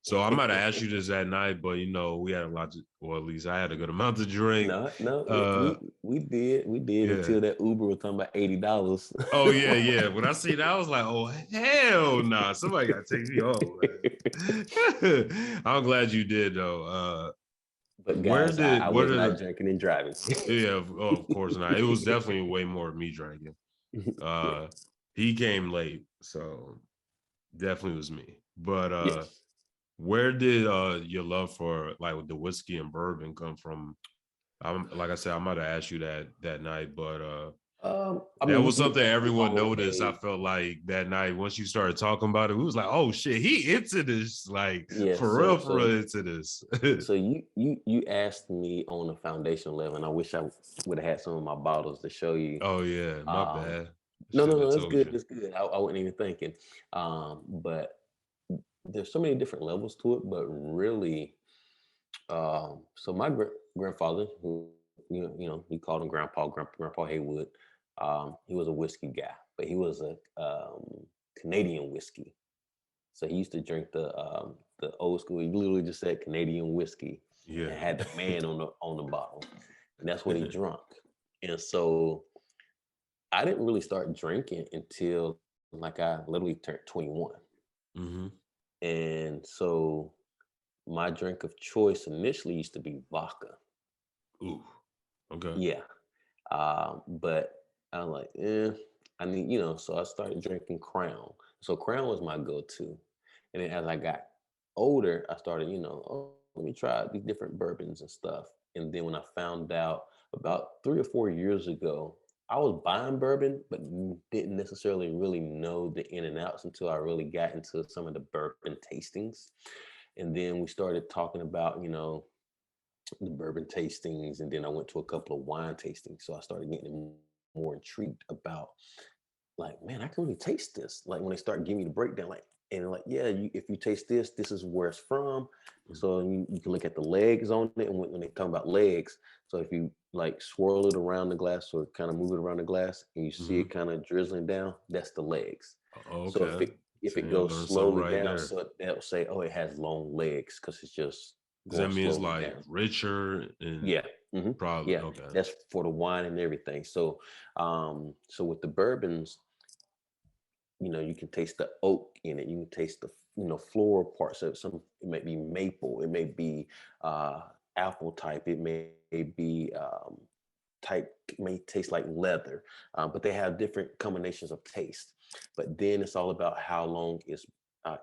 So I might have asked you this at night, but we had a lot to, or at least I had a good amount to drink. No, no, Uh we did yeah. until that Uber was talking about $80. Oh yeah, yeah. When I see that, I was like, oh hell nah, somebody gotta take me home, man. I'm glad you did though. But Where guys, I, did I what was are not the drinking and driving. yeah, of course not. It was definitely way more of me drinking. Yeah. Uh he came late, so definitely was me. But Yes. where did your love for like the whiskey and bourbon come from? I'm like I said, I might have asked you that night, but I that mean, was something we everyone own noticed. I a felt like that night once you started talking about it, we was like, oh shit, he into this, like yeah. So for so real into this. so you asked me on a foundation level, and I wish I would have had some of my bottles to show you. Oh yeah, my Um, bad. no, no, Shouldn't have no, it's told good. you. It's good. I wasn't even thinking. But there's so many different levels to it. But really, so my grandfather, who he called him Grandpa Haywood. He was a whiskey guy, but he was a Canadian whiskey. So he used to drink the old school. He literally just said Canadian whiskey Yeah. and had the man on the bottle, and that's what he drunk. And so I didn't really start drinking until like I literally turned 21. Hmm. And so my drink of choice initially used to be vodka. Ooh. Okay. Yeah. But I'm like, I need, so I started drinking Crown. So Crown was my go-to. And then as I got older, I started, oh, let me try these different bourbons and stuff. And then when I found out about 3 or 4 years ago, I was buying bourbon, but didn't necessarily really know the in and outs until I really got into some of the bourbon tastings. And then we started talking about, the bourbon tastings, and then I went to a couple of wine tastings. So I started getting more intrigued about, like, man, I can really taste this. Like when they start giving me the breakdown, like, And like, yeah, if you taste this, this is where it's from. So you can look at the legs on it. And when they talk about legs, so if you like swirl it around the glass or kind of move it around the glass and you see it kind of drizzling down, that's the legs. So Okay. if So it you goes learned something slowly right down, there. so they'll say, oh, it has long legs because it's just Does that going mean it's slowly like down. richer and Yeah. probably Yeah. okay. That's for the wine and everything. So so with the bourbons, you can taste the oak in it. You can taste the floral parts of it. It may be maple. It may be apple type. It may be it may taste like leather. But they have different combinations of taste. But then it's all about how long it's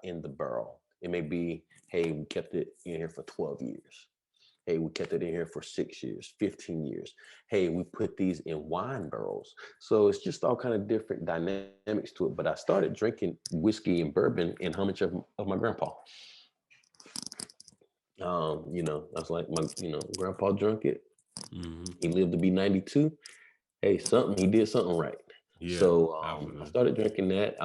in the barrel. It may be, hey, we kept it in here for 12 years. Hey, we kept it in here for 6 years, 15 years. Hey, we put these in wine barrels. So it's just all kind of different dynamics to it. But I started drinking whiskey and bourbon in homage of my grandpa. I was like, my grandpa drank it. He lived to be 92. Hey, he did something right. Yeah. So I started drinking that.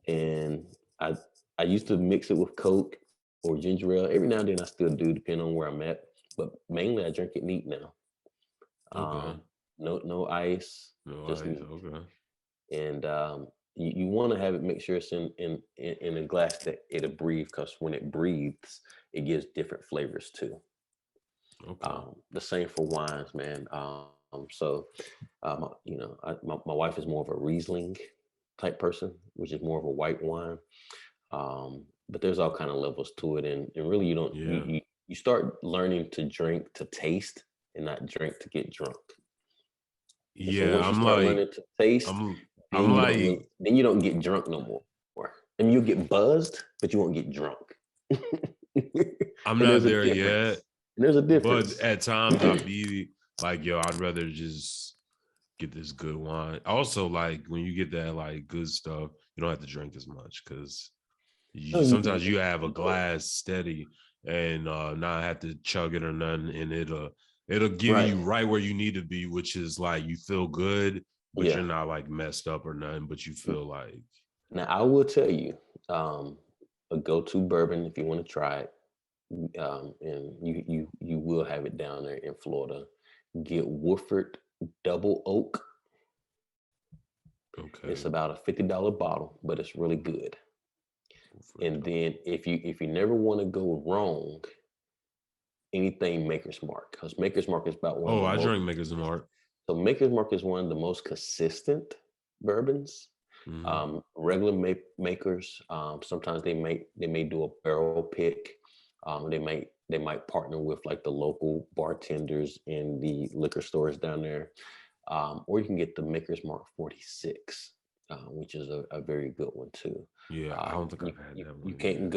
And I used to mix it with Coke or ginger ale. Every now and then I still do, depending on where I'm at. But mainly I drink it neat now. Okay. No ice, No just ice. neat. Okay. And you want to have it, make sure it's in a glass that it'll breathe, because when it breathes, it gives different flavors too. Okay. The same for wines, man. My wife is more of a Riesling type person, which is more of a white wine. But there's all kind of levels to it, and really you start learning to drink to taste and not drink to get drunk. And so Yeah, once you start learning to taste, I'm like then you don't get drunk no more. I mean, you'll get buzzed, but you won't get drunk. I'm And not there's a there difference. yet. And there's a But difference. at times I'll be like, yo, I'd rather just get this good wine. Also, like when you get that like good stuff, you don't have to drink as much because sometimes you have a glass steady and not have to chug it or nothing, and it'll give you right where you need to be, which is like you feel good, but you're not like messed up or nothing, but you feel like. Now I will tell you, a go-to bourbon if you want to try it, and you will have it down there in Florida. Get Woodford Double Oak. Okay. It's about a $50 bottle, but it's really good. And then if you never want to go wrong, anything Maker's Mark, because Maker's Mark is about one of the I most. drink Maker's Mark. So Maker's Mark is one of the most consistent bourbons. Regular makers, sometimes they may do a barrel pick. They might partner with like the local bartenders in the liquor stores down there, or you can get the Maker's Mark 46, which is a very good one too. Yeah, I don't think I've had that one.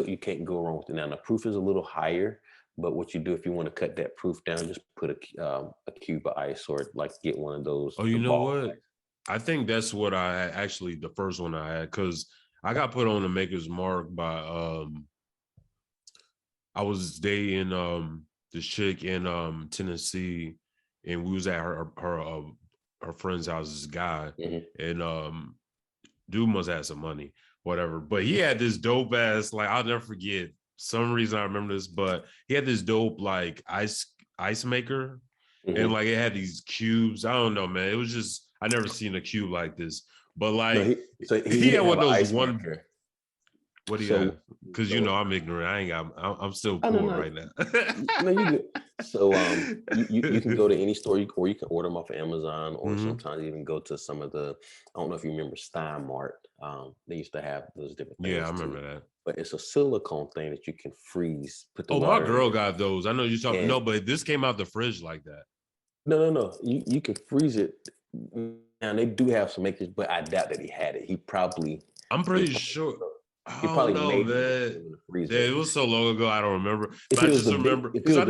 You can't go wrong with it. Now the proof is a little higher, but what you do if you want to cut that proof down, just put a cube of ice, or like get one of those. Oh, you know what? I think that's what the first one I had, because I got put on the Maker's Mark by I was dating this chick in Tennessee, and we was at her friend's house, this guy, and dude must have some money, whatever. But he had this dope ass, like, I'll never forget. Some reason I remember this, but he had this dope like ice maker, and like it had these cubes. I don't know, man. It was just I never seen a cube like this. But like he had one of those one. Maker. What do you have? Because I'm ignorant. I'm still poor right now. No, you good. So you can go to any store, or you can order them off of Amazon, or sometimes even go to some of the. I don't know if you remember Stein Mart. They used to have those different things. Yeah, I remember that. But it's a silicone thing that you can freeze. Put the water. My girl got those. I know you're talking. No, but this came out the fridge like that. No. You can freeze it. And they do have some makers, but I doubt that he had it. I'm pretty sure. He probably made it in the freezer. Yeah, it was so long ago, I don't remember. But I just remember because I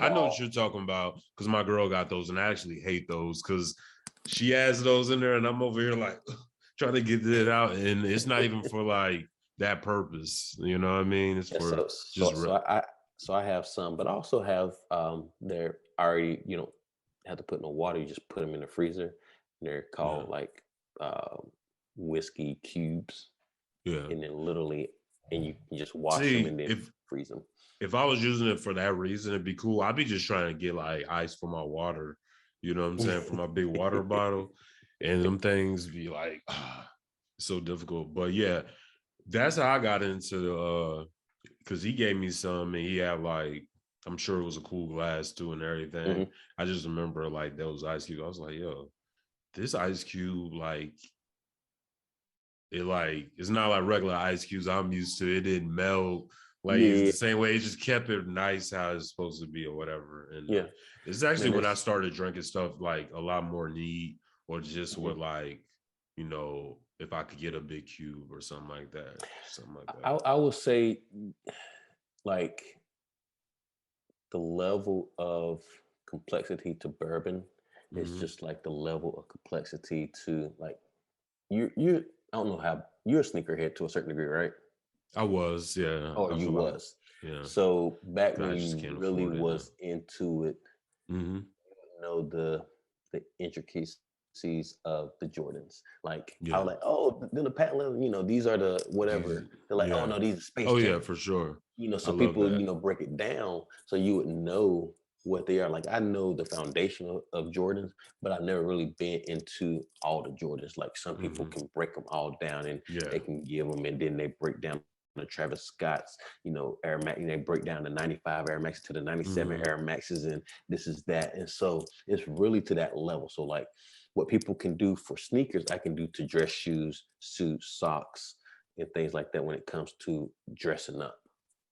know what you're talking about, because my girl got those, and I actually hate those because she has those in there, and I'm over here like trying to get it out, and it's not even for like that purpose. You know what I mean? It's for So I have some, but I also have they're already have to put no water. You just put them in the freezer. And they're called like whiskey cubes. Yeah. and then literally, and you just wash them See, and then freeze them. if I was using it for that reason, it'd be cool. I'd be just trying to get like ice for my water, you know what I'm saying, for my big water bottle. And them things be like, so difficult. But yeah, that's how I got into the because he gave me some and he had like, I'm sure it was a cool glass too and everything. I just remember like those ice cubes. I was like, yo, this ice cube, like it's not like regular ice cubes I'm used to. It didn't melt. Like it's the same way. It just kept it nice how it's supposed to be or whatever. And it's actually when I started drinking stuff like a lot more neat or just with like, you know, if I could get a big cube or something like that. I would say like the level of complexity to bourbon is just like the level of complexity to like you I don't know how you're a sneakerhead to a certain degree, right? I was, yeah. Oh, you was. Yeah. So back when you really was into it, you know the intricacies of the Jordans. Like I was like, oh, then the patent leather, you know, these are the whatever. They're like, oh no, these are Space Jam. Yeah, for sure. You know, so people, you know, break it down so you would know what they are. Like I know the foundation of Jordans, but I've never really been into all the Jordans. Like some people can break them all down and they can give them, and then they break down the Travis Scott's, you know, Air Max, and they break down the 95 Air Max to the 97 Air Maxes, and this is that. And so it's really to that level. So like what people can do for sneakers, I can do to dress shoes, suits, socks, and things like that when it comes to dressing up.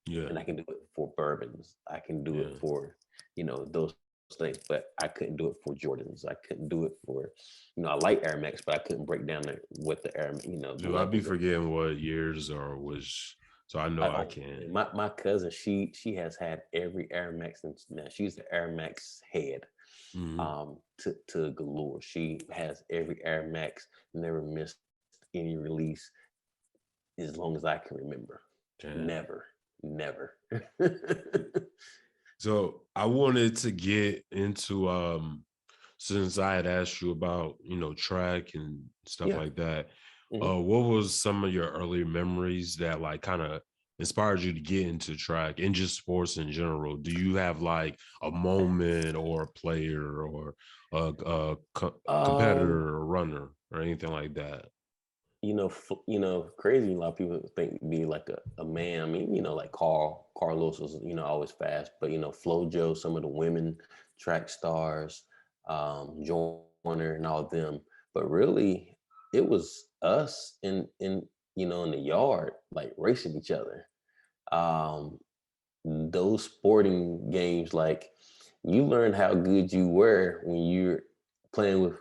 Yeah. And I can do it for bourbons. I can do it for, you know, those things, but I couldn't do it for Jordans. I couldn't do it for, you know, I like Air Max, but I couldn't break down what the Air, you know. Dude, I'd be forgetting what years or which, so I know I can't. My cousin, she has had every Air Max, and now she's the Air Max head, to galore. She has every Air Max, never missed any release as long as I can remember. Never. So I wanted to get into since I had asked you about, you know, track and stuff like that. What was some of your early memories that like kind of inspired you to get into track and just sports in general? Do you have like a moment or a player or a competitor or runner or anything like that? You know, crazy. A lot of people think me like a man. I mean, you know, like Carlos was, you know, always fast, but you know, FloJo, some of the women track stars, Joyner and all of them. But really, it was us in you know in the yard, like racing each other. Those sporting games, like you learn how good you were when you're playing with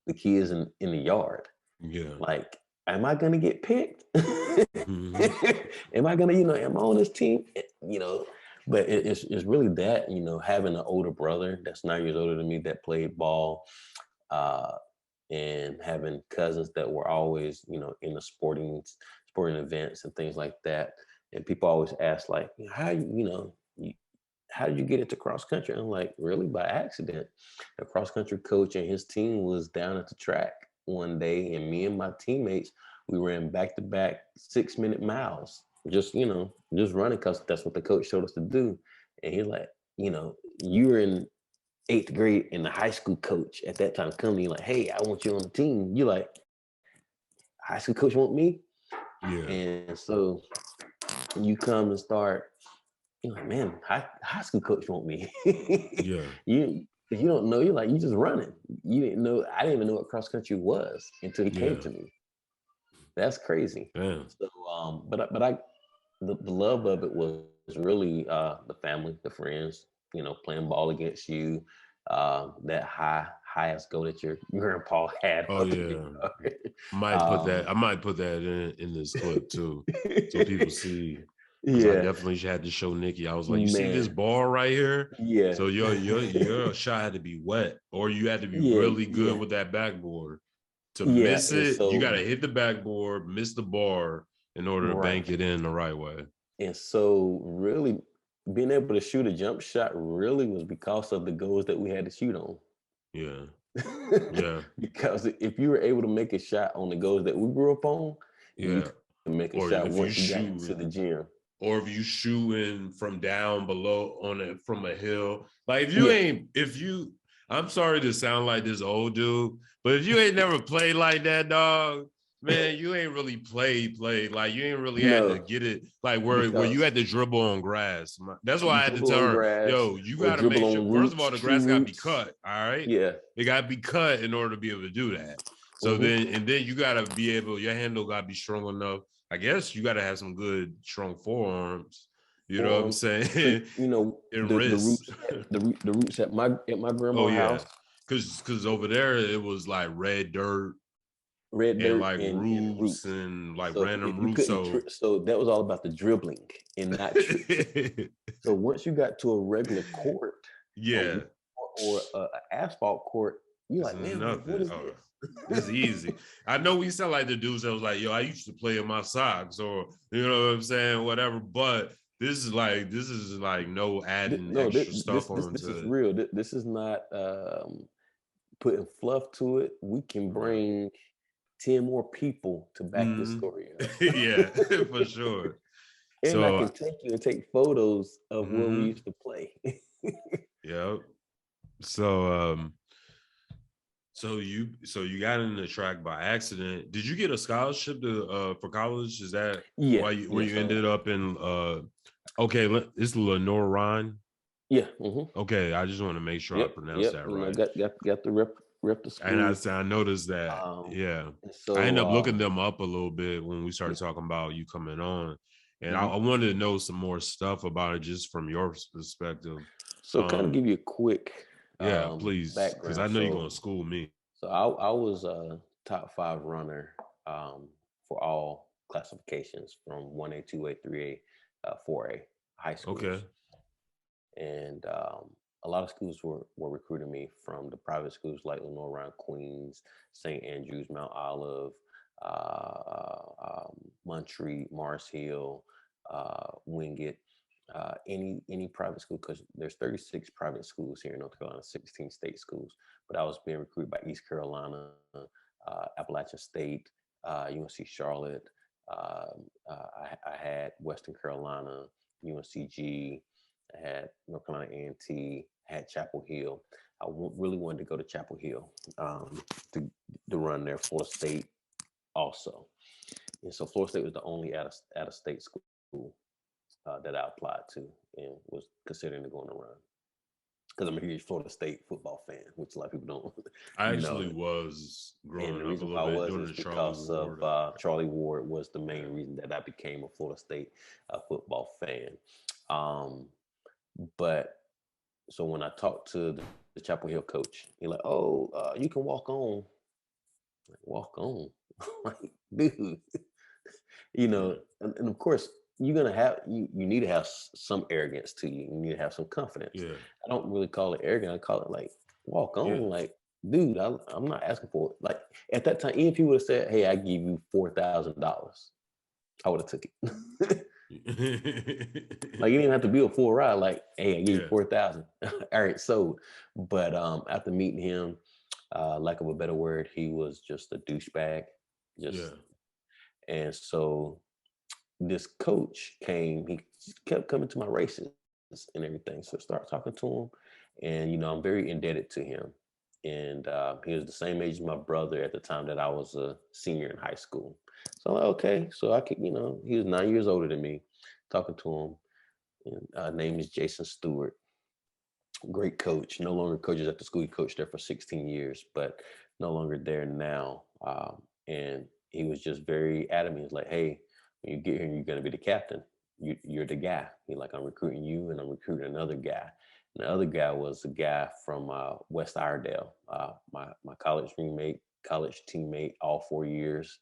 the kids in the yard. Yeah. Like, am I gonna get picked? Am I gonna, you know, am I on this team? You know, but it's really that, you know, having an older brother that's 9 years older than me that played ball, and having cousins that were always, you know, in the sporting events and things like that. And people always ask, like, how how did you get into cross country? I'm like, really by accident. The cross country coach and his team was down at the track one day, and me and my teammates, we ran back-to-back 6-minute miles, just, you know, just running because that's what the coach showed us to do. And he's like, you know, you were in 8th grade and the high school coach at that time coming to you like, hey, I want you on the team. You like, high school coach want me? Yeah. And so you come and start, you're like, man, high school coach want me. Yeah. If you don't know, you're like, you just running. You didn't know, I didn't even know what cross country was until he came to me. That's crazy. Yeah. So, but the love of it was really the family, the friends, you know, playing ball against you, that highest goal that your grandpa had. Oh yeah. I might put that in this clip too, so people see. Yeah, I definitely had to show Nikki. I was like, you see this ball right here? Yeah. So your shot had to be wet, or you had to be really good with that backboard. To miss it, so, you got to hit the backboard, miss the bar in order to bank it in the right way. And so really being able to shoot a jump shot really was because of the goals that we had to shoot on. Yeah. Yeah. Because if you were able to make a shot on the goals that we grew up on, you make a or shot if you once you got shoot into the gym. or if you shooting from down below from a hill. Like if you I'm sorry to sound like this old dude, but if you ain't never played like that, dog, man, you ain't really played. Like you ain't really had to get it like where you had to dribble on grass. That's why I had to tell her, yo, you gotta make sure first of all the grass gotta be cut. All right. Yeah. It gotta be cut in order to be able to do that. So then you gotta be able, your handle gotta be strong enough. I guess you gotta have some good strong forearms. You know what I'm saying? You know, and the roots at my grandma's house. Cause over there it was like red dirt and like roots and like random roots. So that was all about the dribbling and not tripping. So once you got to a regular court, or an asphalt court, you're like, man, what is this? It's easy. I know we sound like the dudes that was like, yo, I used to play in my socks, or you know what I'm saying, whatever. But this is like no adding extra stuff onto it. This is real. This is not putting fluff to it. We can bring 10 more people to back this story up. Yeah, for sure. And so, I can take you and take photos of where we used to play. Yep. So you got in the track by accident. Did you get a scholarship for college? Is that why you ended up in it's Lenoir Rhyne? Yeah. Okay, I just want to make sure I pronounce that right. Got the rep the school. And I noticed that. So I ended up looking them up a little bit when we started talking about you coming on. And I wanted to know some more stuff about it just from your perspective. So kind of give you a quick please, because I know you're going to school me. So I was a top 5 runner for all classifications from 1A, 2A, 3A, 4A high schools. Okay. And a lot of schools were recruiting me from the private schools like Lenoir Rhyne, Queens, St. Andrews, Mount Olive, Montreat, Mars Hill, Wingate. Any private school, because there's 36 private schools here in North Carolina, 16 state schools. But I was being recruited by East Carolina, Appalachian State, UNC Charlotte. I had Western Carolina, UNCG. I had North Carolina A&T. I had Chapel Hill. I really wanted to go to Chapel Hill to run there. Florida State also. And so Florida State was the only out-of-state school that I applied to and was considering to go on a run. Because I'm a huge Florida State football fan, which a lot of people don't. I actually was growing up a little bit during the because of Charlie Ward was the main reason that I became a Florida State football fan. But so when I talked to the Chapel Hill coach, he's like, "Oh, you can walk on." Like, walk on, like, dude. And of course, you're gonna have you need to have some arrogance to you. You need to have some confidence. Yeah. I don't really call it arrogant. I call it like walk on. Like, dude, I'm not asking for it. Like at that time, even if he would have said, "Hey, I give you $4,000," I would have took it. Like you didn't have to be a full ride. Like, hey, I give you 4,000. All right, so. But after meeting him, lack of a better word, he was just a douchebag. And so this coach came. He kept coming to my races and everything. So I started talking to him, and I'm very indebted to him. And he was the same age as my brother at the time that I was a senior in high school. So I'm like, okay, so I could, he was 9 years older than me, talking to him. And name is Jason Stewart. Great coach. No longer coaches at the school. He coached there for 16 years, but no longer there now. And he was just very adamant. He's like, hey, when you get here, you're going to be the captain. You're the guy. He's like, I'm recruiting you and I'm recruiting another guy. And the other guy was a guy from West Iredale, my college roommate, college teammate, all 4 years.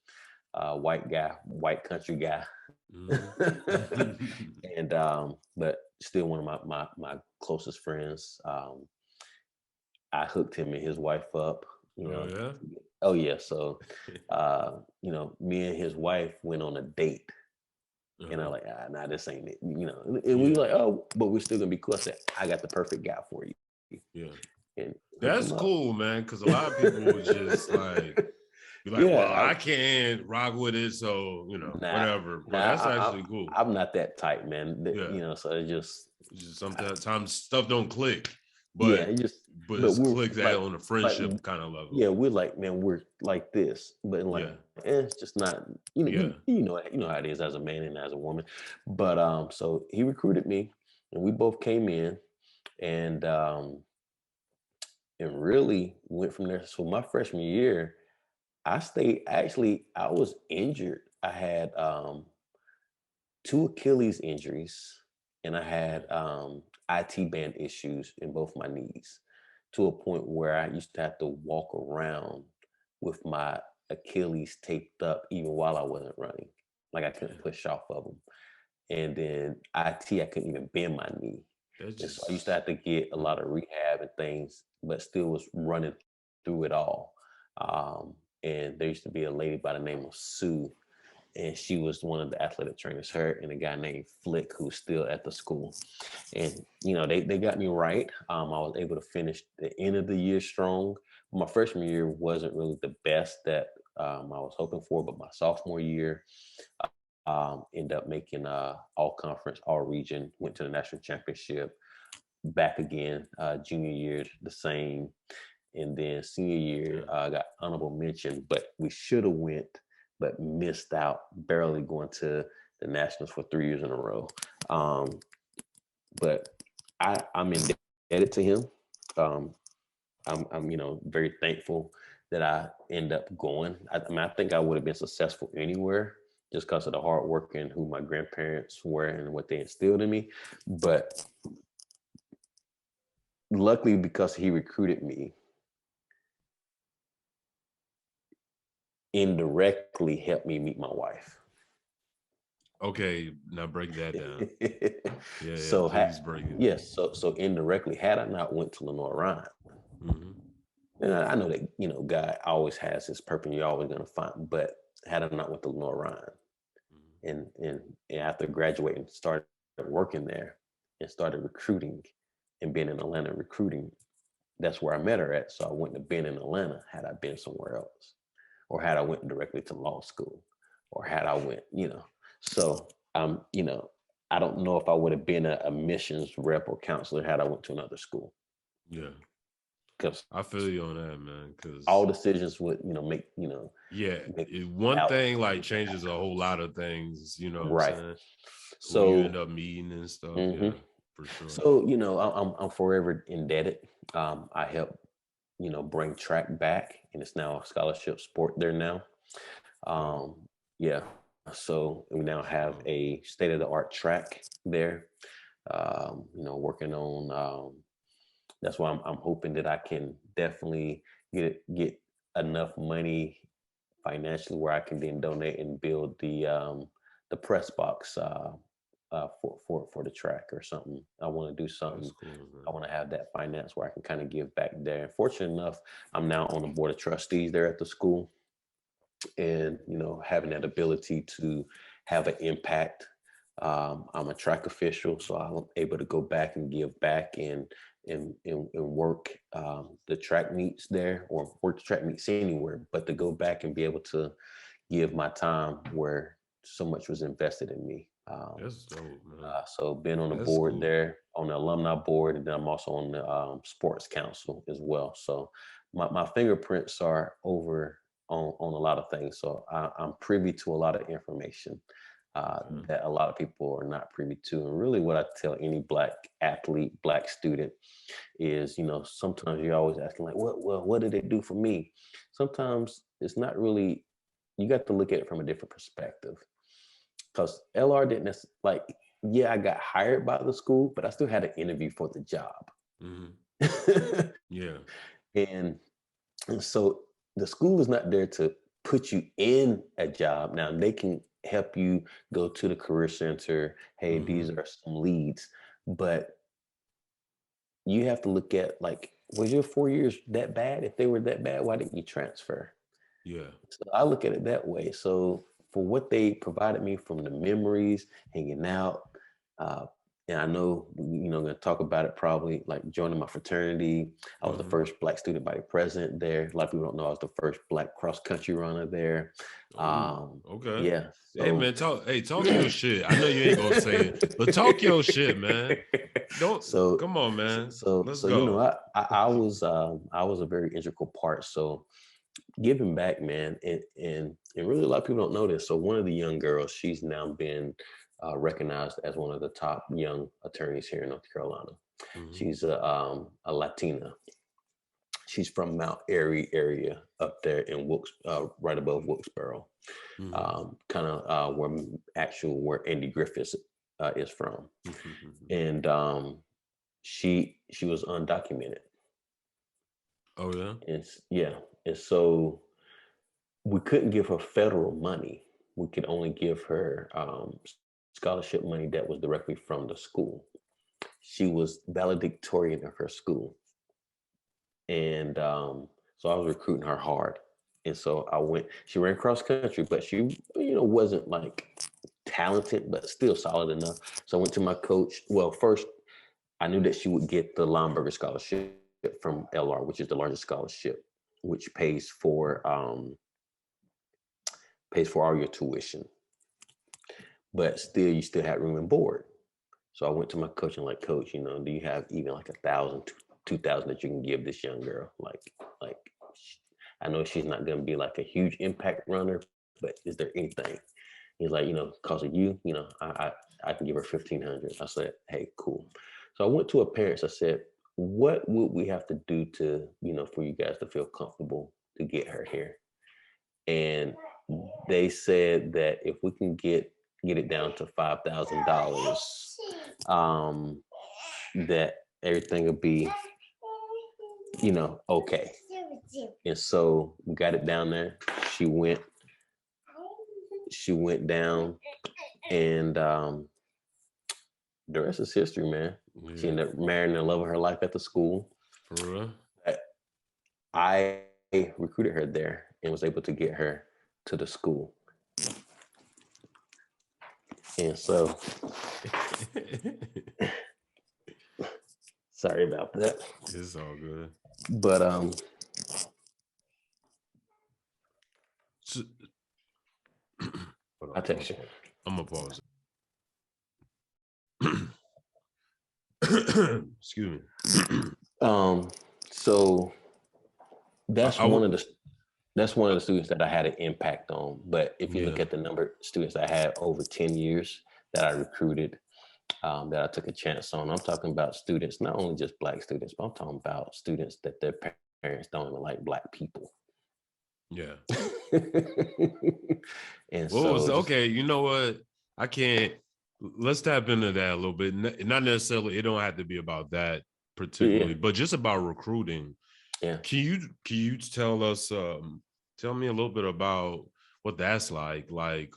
White guy, white country guy. And but still one of my closest friends. I hooked him and his wife up. Oh yeah. So me and his wife went on a date. And I'm like, nah, this ain't it. And we were like, oh, but we're still gonna be cool. I said, I got the perfect guy for you. Yeah. And that's cool, man, because a lot of people would just like be like, well, I can't rock with it, so whatever. But that's actually cool. I'm not that type, man. So it's just sometimes stuff don't click. But yeah, it's clicked like, on a friendship kind of level. Yeah, we're like, man, we're like this, but it's just not. You know how it is as a man and as a woman. But so he recruited me, and we both came in, and really went from there. So my freshman year, I stayed. Actually, I was injured. I had 2 Achilles injuries, and I had IT band issues in both my knees, to a point where I used to have to walk around with my Achilles taped up even while I wasn't running. Like I couldn't push off of them. And then I couldn't even bend my knee. So I used to have to get a lot of rehab and things, but still was running through it all. And there used to be a lady by the name of Sue, and she was one of the athletic trainers, her and a guy named Flick, who's still at the school. And, they got me right. I was able to finish the end of the year strong. My freshman year wasn't really the best that I was hoping for, but my sophomore year, ended up making all conference, all region, went to the national championship, back again, junior year, the same. And then senior year, I got honorable mention, but we should have went, but missed out, barely going to the nationals for 3 years in a row. But I'm indebted to him. I'm very thankful that I end up going. I think I would have been successful anywhere just because of the hard work and who my grandparents were and what they instilled in me. But luckily, because he recruited me, indirectly helped me meet my wife. Okay, now break that down. So please break it. Yes, so indirectly, had I not went to Lenoir Rhyne, and I know that God always has his purpose. You're always going to find, but had I not went to Lenoir Rhyne, and after graduating, started working there, and started recruiting, and being in Atlanta recruiting, that's where I met her at. So I wouldn't have been in Atlanta had I been somewhere else, or had I went directly to law school, or had I went, So I don't know if I would have been a missions rep or counselor had I went to another school. Yeah. Because I feel you on that, man. Because all decisions would, make, one thing like changes a whole lot of things, right. So who you end up meeting and stuff. Yeah, for sure. So, I'm forever indebted. I helped, bring track back, and it's now a scholarship sport there now. So we now have a state-of-the-art track there. Working on. That's why I'm hoping that I can definitely get enough money financially where I can then donate and build the press box for the track or something. I want to do something. Cool, I want to have that finance where I can kind of give back there. Fortunate enough, I'm now on the board of trustees there at the school, and having that ability to have an impact. I'm a track official, so I'm able to go back and give back and work the track meets there, or work the track meets anywhere, but to go back and be able to give my time where so much was invested in me. That's dope, man. So being on the board there, on the alumni board, and then I'm also on the sports council as well. So my fingerprints are over on a lot of things. So I'm privy to a lot of information that a lot of people are not privy to. And really what I tell any Black athlete, Black student is, sometimes you're always asking like, what did it do for me? Sometimes it's not really, you got to look at it from a different perspective. Because LR didn't I got hired by the school, but I still had an interview for the job. Yeah. And so the school is not there to put you in a job. Now they can help you go to the career center. Hey, these are some leads, but you have to look at was your 4 years that bad? If they were that bad, why didn't you transfer? Yeah. So I look at it that way. So for what they provided me, from the memories, hanging out, and I know, going to talk about it probably, like joining my fraternity. I was the first Black student body president there. A lot of people don't know I was the first Black cross country runner there. Okay. Yeah. Hey man, talk your shit. I know you ain't gonna say it, but talk your shit, man. Come on, man. Let's go. I was a very integral part. So giving back, man, and really a lot of people don't know this. So one of the young girls, she's now been recognized as one of the top young attorneys here in North Carolina. She's a Latina. She's from Mount Airy area up there in Wilkes, right above Wilkesboro, kind of where Andy Griffiths is from, and she was undocumented. Oh yeah, and so we couldn't give her federal money. We could only give her scholarship money that was directly from the school. She was valedictorian of her school. And so I was recruiting her hard. And so she ran cross country, but she, wasn't like talented, but still solid enough. So I went to my coach. Well, first, I knew that she would get the Lomberger Scholarship from LR, which is the largest scholarship, which pays for all your tuition. But still, you still had room and board. So I went to my coach and like, Coach, do you have even like 1,000, 2,000 that you can give this young girl? Like, I know she's not going to be like a huge impact runner, but is there anything? He's like, because of you, I can give her 1,500. I said, hey, cool. So I went to her parents. I said, what would we have to do to, for you guys to feel comfortable to get her here? And they said that if we can get it down to $5,000, that everything will be, okay. And so we got it down there. She went down, and the rest is history, man. Yeah. She ended up marrying the love of her life at the school. For real? I recruited her there and was able to get her to the school. And so, sorry about that. It's all good. But I'll text you. I'm gonna pause. Excuse me. So that's one of the students that I had an impact on. But if you look at the number of students I had over 10 years that I recruited, that I took a chance on, I'm talking about students, not only just Black students, but I'm talking about students that their parents don't even like Black people. Yeah. And okay, you know what? Let's tap into that a little bit. Not necessarily, it don't have to be about that particularly, but just about recruiting. Yeah. Can you tell us, tell me a little bit about what that's like? Like,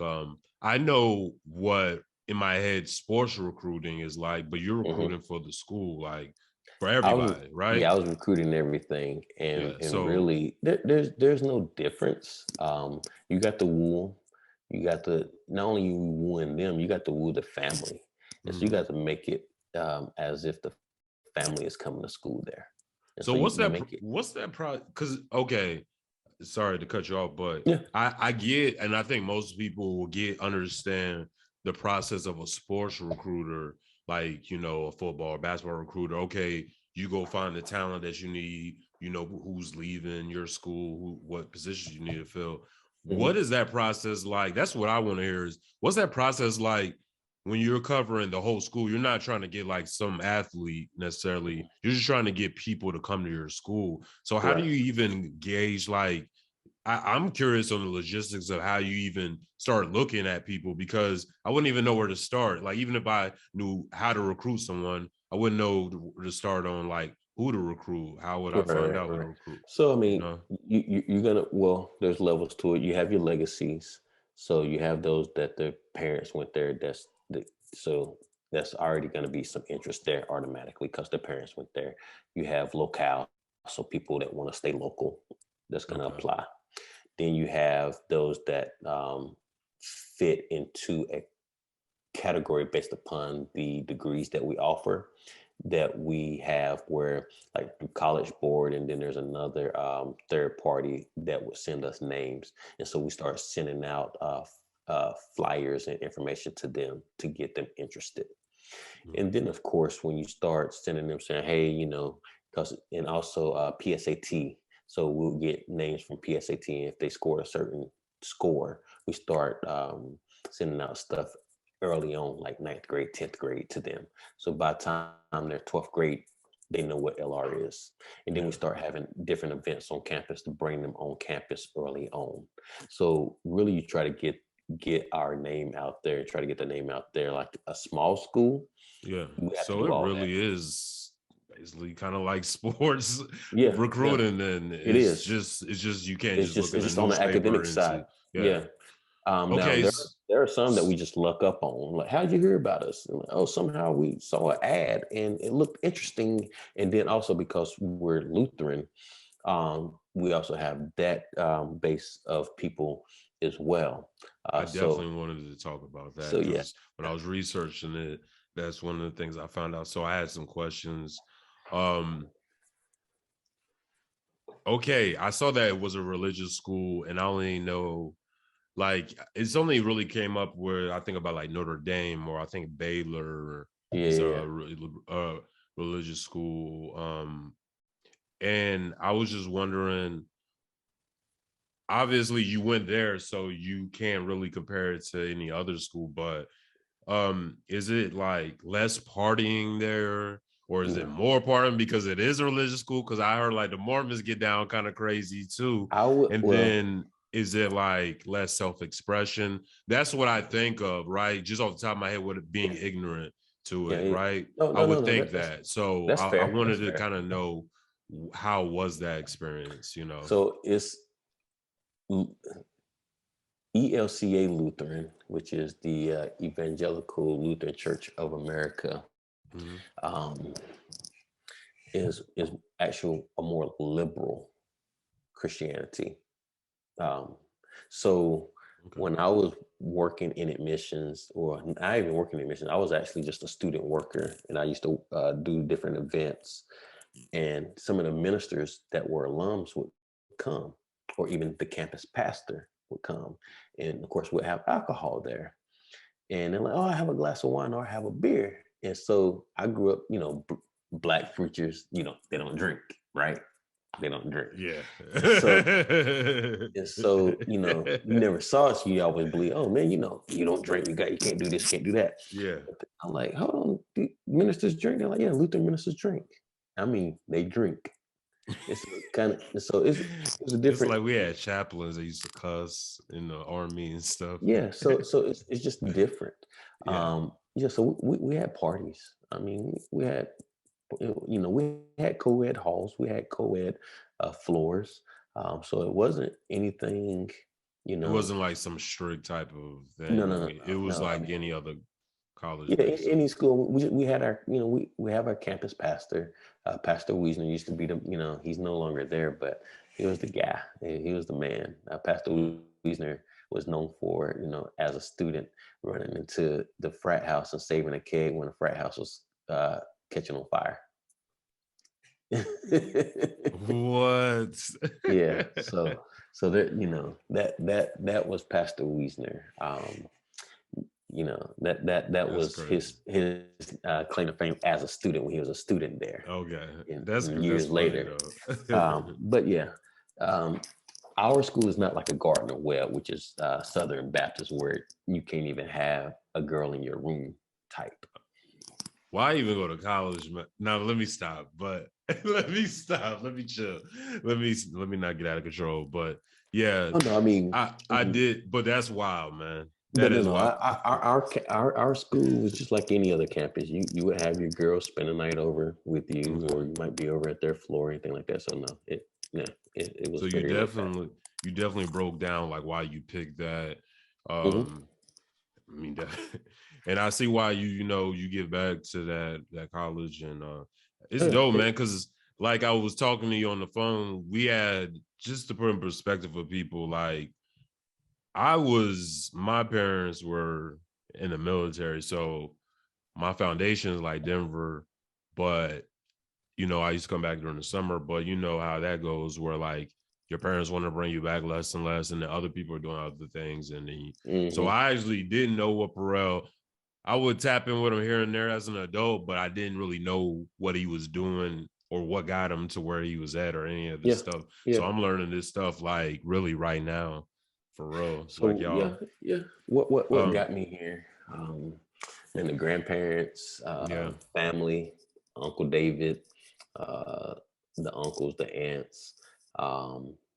I know what in my head sports recruiting is like, but you're recruiting for the school, like for everybody, right? Yeah, I was recruiting everything, and really, there's no difference. You got the wool. You got to not only you wooing them, you got to woo the family. And so you got to make it as if the family is coming to school there. And so what's that because okay, sorry to cut you off, but I get, and I think most people will understand the process of a sports recruiter, like, a football or basketball recruiter. Okay, you go find the talent that you need, who's leaving your school, what positions you need to fill. What is that process like? That's what I want to hear is, what's that process like when you're covering the whole school? You're not trying to get like some athlete necessarily. You're just trying to get people to come to your school. So how do you even gauge, like, I'm curious on the logistics of how you even start looking at people, because I wouldn't even know where to start. Like, even if I knew how to recruit someone, I wouldn't know to start on, like, who to recruit. How would I find out who to recruit? So, I mean, you're going to, there's levels to it. You have your legacies. So you have those that their parents went there. So that's already going to be some interest there automatically because their parents went there. You have locale. So people that want to stay local, that's going to apply. Then you have those that fit into a category based upon the degrees that we offer, that we have where like the college board, and then there's another third party that would send us names. And so we start sending out flyers and information to them to get them interested. And then of course, when you start sending them saying, hey, and also PSAT. So we'll get names from PSAT, and if they score a certain score, we start sending out stuff early on, like 9th grade, 10th grade to them. So by the time they're 12th grade, they know what LR is. And then we start having different events on campus to bring them on campus early on. So really you try to get our name out there, try to get the name out there. Like a small school. Yeah. So it really is basically kind of like sports recruiting, and it's just you can't just look at the on the academic and side. Yeah. Okay. Now there are some that we just look up on. Like, how'd you hear about us? And like, oh, somehow we saw an ad and it looked interesting. And then also because we're Lutheran, we also have that base of people as well. I definitely wanted to talk about that. So yeah, when I was researching it, that's one of the things I found out. So I had some questions. Okay, I saw that it was a religious school, and I only know, like, it's only really came up where I think about like Notre Dame, or I think Baylor is a religious school. And I was just wondering, obviously you went there, so you can't really compare it to any other school, but is it like less partying there, or is it more partying because it is a religious school? Because I heard like the Mormons get down kind of crazy too. Then is it like less self-expression? That's what I think of, right? Just off the top of my head, with it being ignorant to it, right? I would think that. So I wanted to kind of know, how was that experience, So it's ELCA Lutheran, which is the Evangelical Lutheran Church of America, is actually a more liberal Christianity. When I was working in admissions, or I even working in admissions, I was actually just a student worker, and I used to do different events. And some of the ministers that were alums would come, or even the campus pastor would come. And of course, we'd have alcohol there. And they're like, oh, I have a glass of wine, or I have a beer. And so I grew up, Black preachers, they don't drink, right? They don't drink. Yeah. So, you never saw us. You always believe, oh man, you don't drink. You can't do this, can't do that. Yeah. I'm like, hold on, do ministers drink? They're like, yeah, Lutheran ministers drink. I mean, they drink. It's kind of, so it's a different. It's like we had chaplains that used to cuss in the army and stuff. Yeah. So it's just different. So we had parties. I mean, we had, we had co-ed halls, we had co-ed floors. So it wasn't anything, It wasn't like some strict type of thing. No. It was like any other college. Yeah, any school. We had our, we have our campus pastor. Pastor Wiesner used to be the, he's no longer there, but he was the guy. He was the man. Pastor Wiesner was known for, as a student, running into the frat house and saving a keg when the frat house was catching on fire. What? Yeah. So that, that was Pastor Wiesner. That was crazy. his claim to fame as a student when he was a student there. Okay. That's years later. But yeah, our school is not like a Gardner Webb, which is Southern Baptist, where you can't even have a girl in your room type. Why even go to college? Now let me stop. But let me stop. Let me chill. Let me not get out of control. But yeah, I mean, I did. But that's wild, man. Our school was just like any other campus. You would have your girls spend the night over with you, or you might be over at their floor or anything like that. So no, it was. So you definitely broke down like why you picked that. I mean, and I see why you get back to that college, and it's dope, man. Because like I was talking to you on the phone, we had, just to put in perspective for people, like my parents were in the military. So my foundation is like Denver, but I used to come back during the summer, but you know how that goes where like your parents want to bring you back less and less, and then other people are doing other things. And then, so I actually didn't know what Perrell, I would tap in with him here and there as an adult, but I didn't really know what he was doing or what got him to where he was at or any of this stuff. So I'm learning this stuff like really right now, for real. So Like y'all. What got me here? And the grandparents, family, Uncle David, the uncles, the aunts.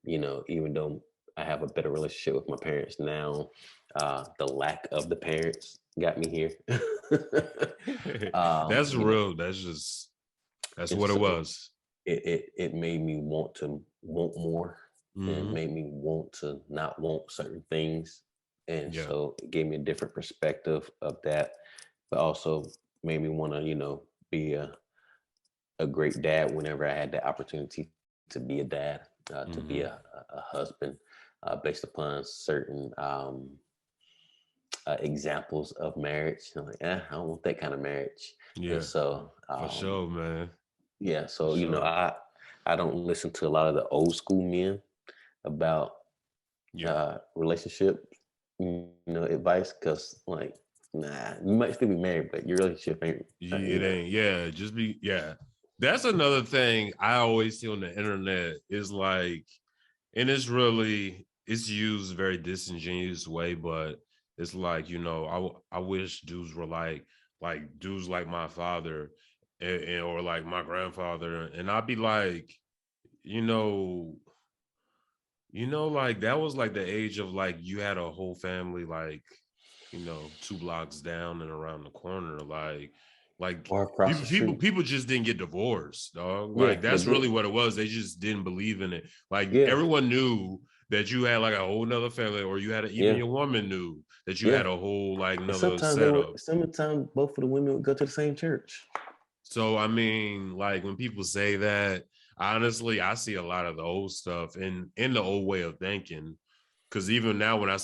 Even though I have a better relationship with my parents now, the lack of the parents got me here. That's real. That's what it was. It made me want more, and made me want to not want certain things. And so it gave me a different perspective of that, but also made me want to, be a great dad whenever I had the opportunity to be a dad, to be a husband, based upon certain examples of marriage. I'm like, I don't want that kind of marriage. Yeah. And so for sure, man. Yeah. So, I don't listen to a lot of the old school men about relationship, advice, because like, nah, you might still be married, but your relationship ain't. It ain't. Yeah. Just be. Yeah. That's another thing I always see on the internet is like, and it's used very disingenuous way, but it's like, I wish dudes were like dudes like my father or like my grandfather. And I'd be like, like that was like the age of like you had a whole family like 2 blocks down and around the corner, like or across the street. people just didn't get divorced, dog. Like that's really what it was. They just didn't believe in it. Like everyone knew that you had like a whole nother family, or you had even your woman knew that you had a whole like another setup. Sometimes both of the women would go to the same church. So I mean, like when people say that, honestly, I see a lot of the old stuff in the old way of thinking. Because even now, when I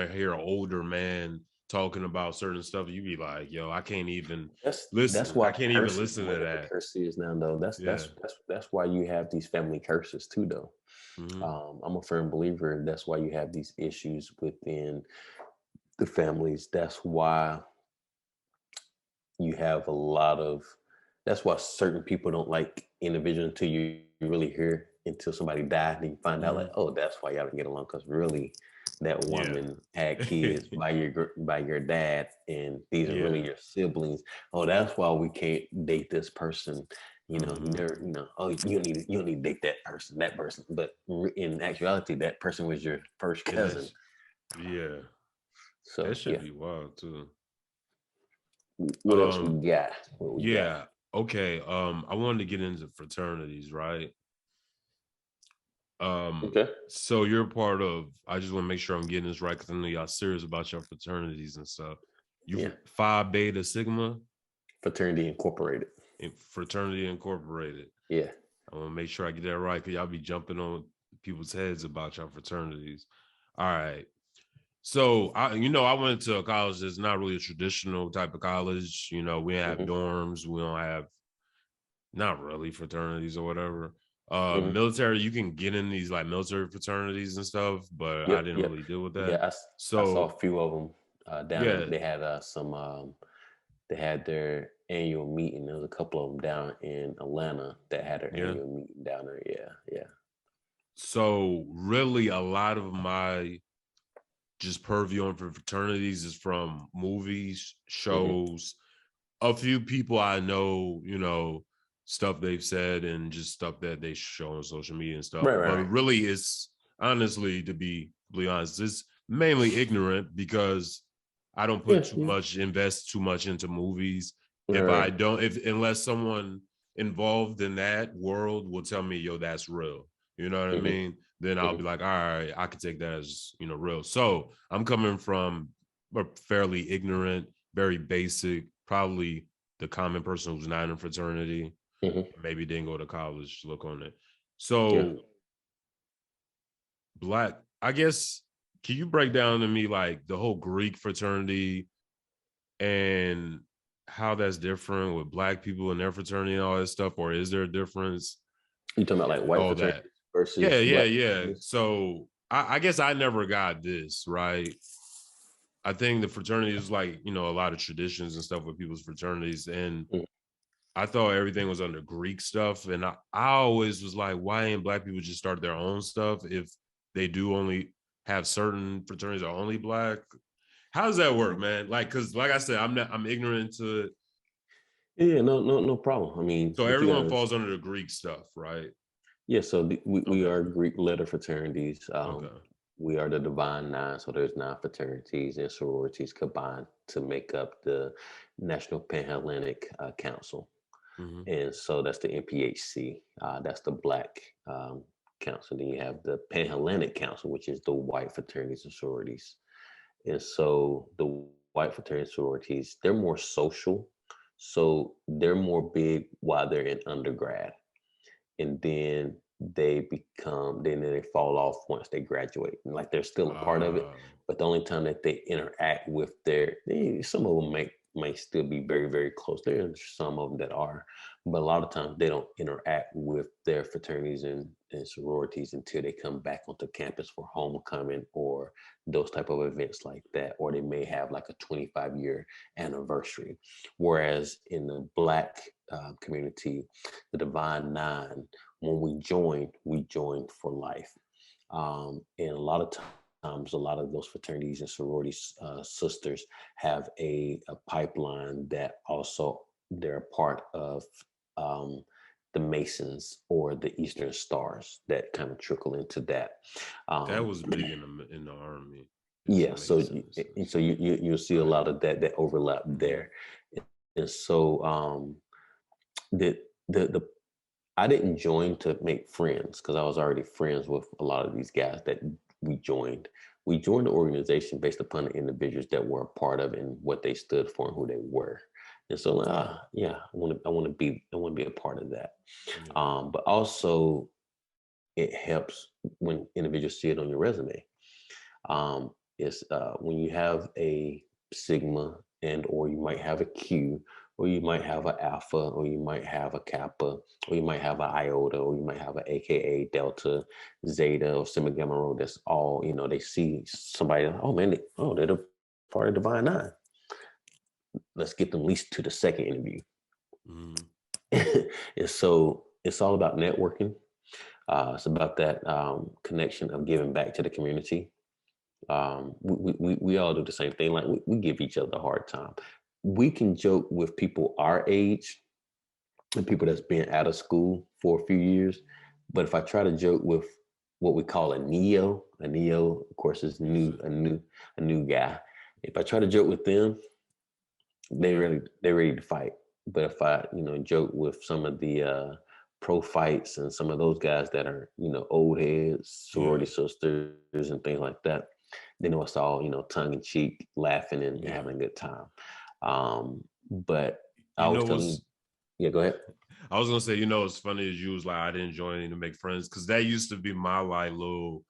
hear an older man talking about certain stuff, you be like, "Yo, I can't even listen. That's why I can't even listen to that." Curse is now, though. That's why you have these family curses too, though. I'm a firm believer. That's why you have these issues within the families. That's why you have a lot of. That's why certain people don't like individuals until you really hear until somebody died, and you find out like, oh, that's why y'all don't get along, because really that woman had kids by your dad, and these are really your siblings. Oh, that's why we can't date this person. You never, oh, you don't need to date that person. But in actuality, that person was your first cousin. Yeah. So that should be wild too. What else we got? Okay. I wanted to get into fraternities, right? Okay. So you're part of, I just want to make sure I'm getting this right, because I know y'all serious about your fraternities and stuff. Phi Beta Sigma? Fraternity Incorporated. Fraternity Incorporated. Yeah. I want to make sure I get that right, because y'all be jumping on people's heads about your fraternities. All right. So I went to a college that's not really a traditional type of college. We don't have dorms. We don't have, not really, fraternities or whatever. Military, you can get in these like military fraternities and stuff, but I didn't really deal with that. Yeah, I saw a few of them down there. They had they had their annual meeting. There was a couple of them down in Atlanta that had their annual meeting down there. Yeah. So really, a lot of my just purview on for fraternities is from movies, shows, a few people I know, stuff they've said, and just stuff that they show on social media and stuff. But really, it's honestly, to be completely honest, it's mainly ignorant, because I don't put invest too much into movies. Unless someone involved in that world will tell me, yo, that's real. You know what I mean? Then I'll be like, all right, I could take that as, real. So I'm coming from a fairly ignorant, very basic, probably the common person who's not in a fraternity, maybe didn't go to college to look on it. So Black, I guess, can you break down to me like the whole Greek fraternity, and how that's different with Black people and their fraternity and all that stuff, or is there a difference? You talking about like white All fraternities that. versus Yeah. Black fraternities? So I guess I never got this, right? I think the fraternity is like, a lot of traditions and stuff with people's fraternities. And I thought everything was under Greek stuff. And I always was like, why ain't Black people just start their own stuff if they do only have certain fraternities are only Black? How does that work, man? Like, cause like I said, I'm ignorant to it. Yeah, no problem. I mean, So what you everyone gotta falls under the Greek stuff, right? yeah, so we Okay. are Greek letter fraternities. Okay. We are the Divine Nine, so there's 9 fraternities and sororities combined to make up the National Panhellenic Council. Mm-hmm. And so that's the NPHC. That's the Black Council. Then you have the Panhellenic Council, which is the white fraternities and sororities. And so the white fraternities and sororities, they're more social. So they're more big while they're in undergrad. And then then they fall off once they graduate. And like they're still a part of it, but the only time that they interact with some of them may still be very, very close. There are some of them that are, but a lot of times they don't interact with their fraternities and sororities until they come back onto campus for homecoming or those type of events like that, or they may have like a 25-year anniversary. Whereas in the Black community, the Divine Nine, when we joined for life. And a lot of times, a lot of those fraternities and sororities sisters have a pipeline that also they're a part of the Masons or the Eastern Stars that kind of trickle into that. That was big in the army. Yeah, so you'll see a lot of that overlap there, and so the I didn't join to make friends because I was already friends with a lot of these guys that we joined. We joined the organization based upon the individuals that were a part of it and what they stood for and who they were. And so, yeah, I want to be a part of that. But also, it helps when individuals see it on your resume. It's when you have a Sigma or you might have a Q, or you might have an Alpha, or you might have a Kappa, or you might have an Iota, or you might have an AKA, Delta, Zeta, or Sigma Gamma Rho. That's all, they see somebody, oh man, they're the part of Divine Nine. Let's get them at least to the second interview. And so it's all about networking. It's about that connection of giving back to the community. We all do the same thing. Like we give each other a hard time. We can joke with people our age and people that's been out of school for a few years. But if I try to joke with what we call a neo, of course, is a new guy. If I try to joke with them, they're ready to fight. But if I, joke with some of the pro fights and some of those guys that are, old heads, sorority sisters and things like that, they know it's all, tongue in cheek, laughing and having a good time. But I always tell them, go ahead. I was gonna say, it's funny as you was like, I didn't join any to make friends, because that used to be my like little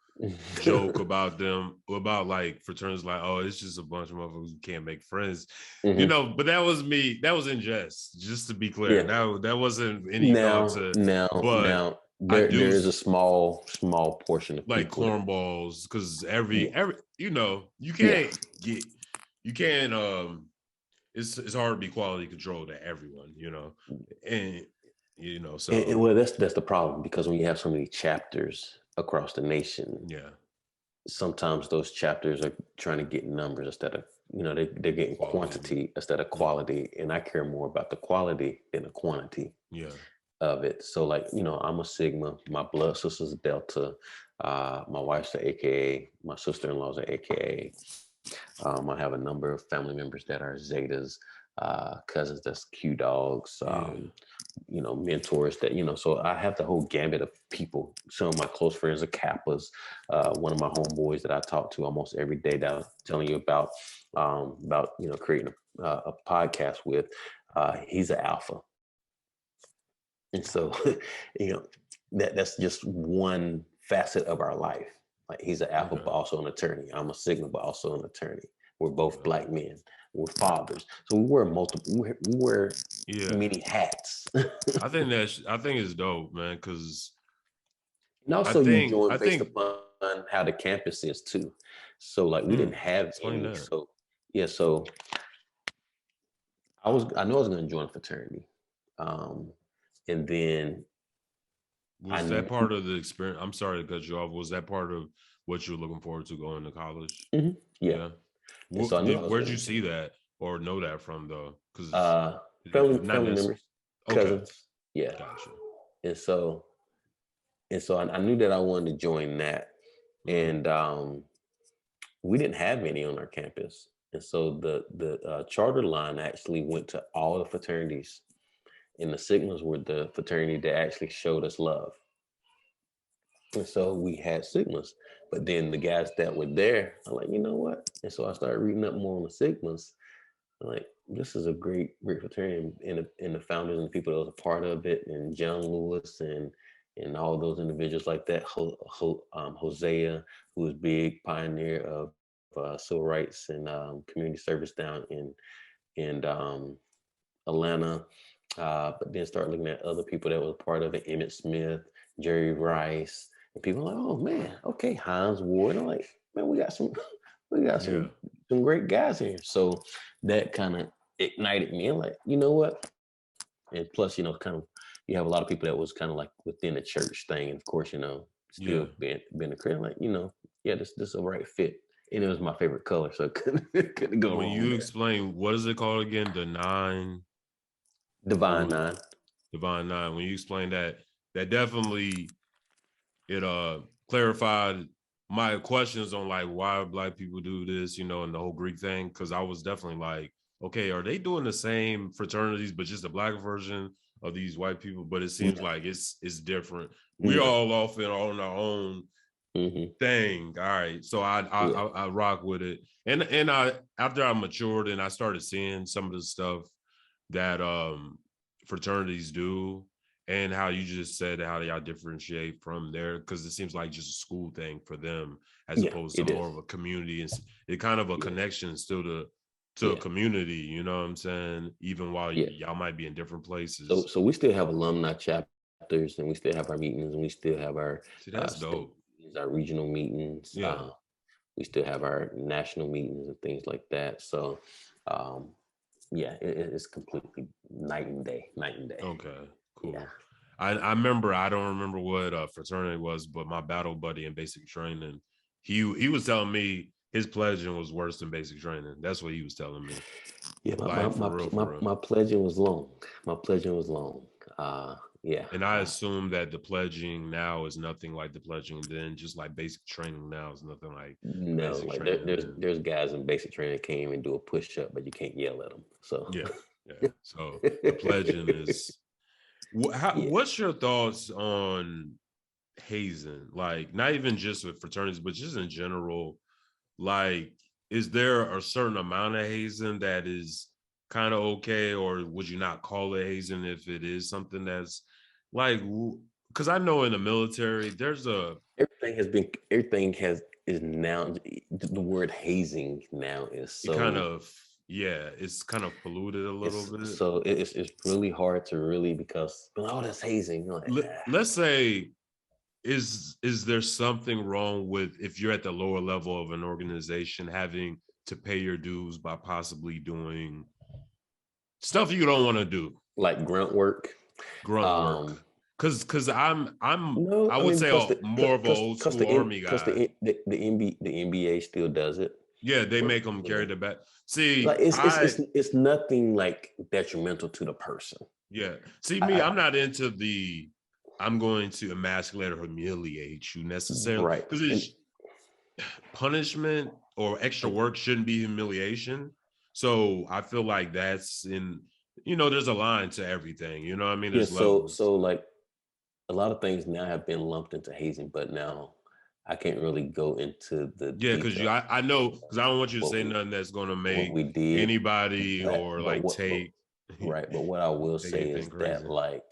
joke about them, about like fraternities, like, oh, it's just a bunch of motherfuckers who can't make friends, but that was me. That was in jest, just to be clear. That wasn't any thought to now there is a small portion of like cornballs, because every you can't it's hard to be quality control to everyone, and so and well, that's the problem, because when you have so many chapters across the nation, sometimes those chapters are trying to get numbers instead of they're getting quantity instead of quality, and I care more about the quality than the quantity of it. So like, I'm a Sigma, my blood sister's a Delta, my wife's an AKA, my sister-in-law's an AKA. I have a number of family members that are Zetas, cousins that's Q dogs, mentors that, so I have the whole gambit of people. Some of my close friends are Kappas. One of my homeboys that I talk to almost every day that I was telling you about creating a podcast with, he's an Alpha. And so, that's just one facet of our life. Like he's an Alpha, but also an attorney. I'm a Sigma, but also an attorney. We're both Black men. We're fathers. So we wear multiple. We wear many hats. I think it's dope, man, because and also you join based upon how the campus is too. So like we didn't have any. That. So yeah. So I knew I was going to join a fraternity, and then was that part of the experience? I'm sorry to cut you off. Was that part of what you were looking forward to going to college? Mm-hmm. Yeah. So where'd you see that or know that from though? Because family members, cousins. Yeah. Gotcha. And so I knew that I wanted to join that, and we didn't have any on our campus, and so the charter line actually went to all the fraternities, and the Sigmas were the fraternity that actually showed us love. And so we had Sigmas, but then the guys that were there, I'm like, you know what? And so I started reading up more on the Sigmas. I'm like, this is a great fraternity, and the founders and the people that was a part of it, and John Lewis and all those individuals like that. Hosea, who was big pioneer of civil rights and community service down in Atlanta. But then start looking at other people that was part of it, Emmett Smith, Jerry Rice, and people like, oh man, okay, Hines Ward. And I'm like, man, we got some great guys here. So that kind of ignited me. I'm like, you know what? And plus, kind of, you have a lot of people that was kind of like within the church thing, and of course, still being a Christian, like, this is a right fit. And it was my favorite color, so couldn't go wrong. When you explain, what is it called again? Divine Nine. Divine Nine. When you explain that definitely it clarified my questions on like why Black people do this, and the whole Greek thing. Because I was definitely like, okay, are they doing the same fraternities but just a Black version of these white people? But it seems like it's different. We're all off on our own thing. All right, so I rock with it. And I, after I matured and I started seeing some of the stuff that fraternities do, and how you just said how y'all differentiate from there, because it seems like just a school thing for them as opposed to more of a community. It's kind of a connection still to a community, you know what I'm saying? Even while y'all might be in different places. So we still have alumni chapters, and we still have our meetings, and we still have our that's dope. Our regional meetings. We still have our national meetings and things like that. So it's completely night and day. Okay, cool. Yeah. I remember, I don't remember what fraternity was, but my battle buddy in basic training, he was telling me his pledging was worse than basic training. That's what he was telling me. Yeah, my pledging was long. And I assume that the pledging now is nothing like the pledging then, just like basic training now is nothing like basic training. There's guys in basic training that can't even do a push-up, but you can't yell at them. So yeah. So the pledging is. What's your thoughts on hazing? Like, not even just with fraternities, but just in general. Like, is there a certain amount of hazing that is kind of okay, or would you not call it hazing if it is something that's like? Because I know in the military, there's everything is now the word hazing now is so it's kind of polluted a little bit. So it's really hard to really, because that's hazing. Let's say, is there something wrong with, if you're at the lower level of an organization, having to pay your dues by possibly doing stuff you don't want to do, like grunt work? Because I would say more of an old school Army guy. Because the NBA still does it. Yeah, they make them carry the bat. See, like it's nothing like detrimental to the person. Yeah. See, I'm not into the I'm going to emasculate or humiliate you necessarily. Right. Because punishment or extra work shouldn't be humiliation. So I feel like that's there's a line to everything. You know what I mean? There's levels. So like a lot of things now have been lumped into hazing, but now I can't really go into the because I know, because I don't want you to say nothing that's going to make anybody take right. But what I will say is that, like,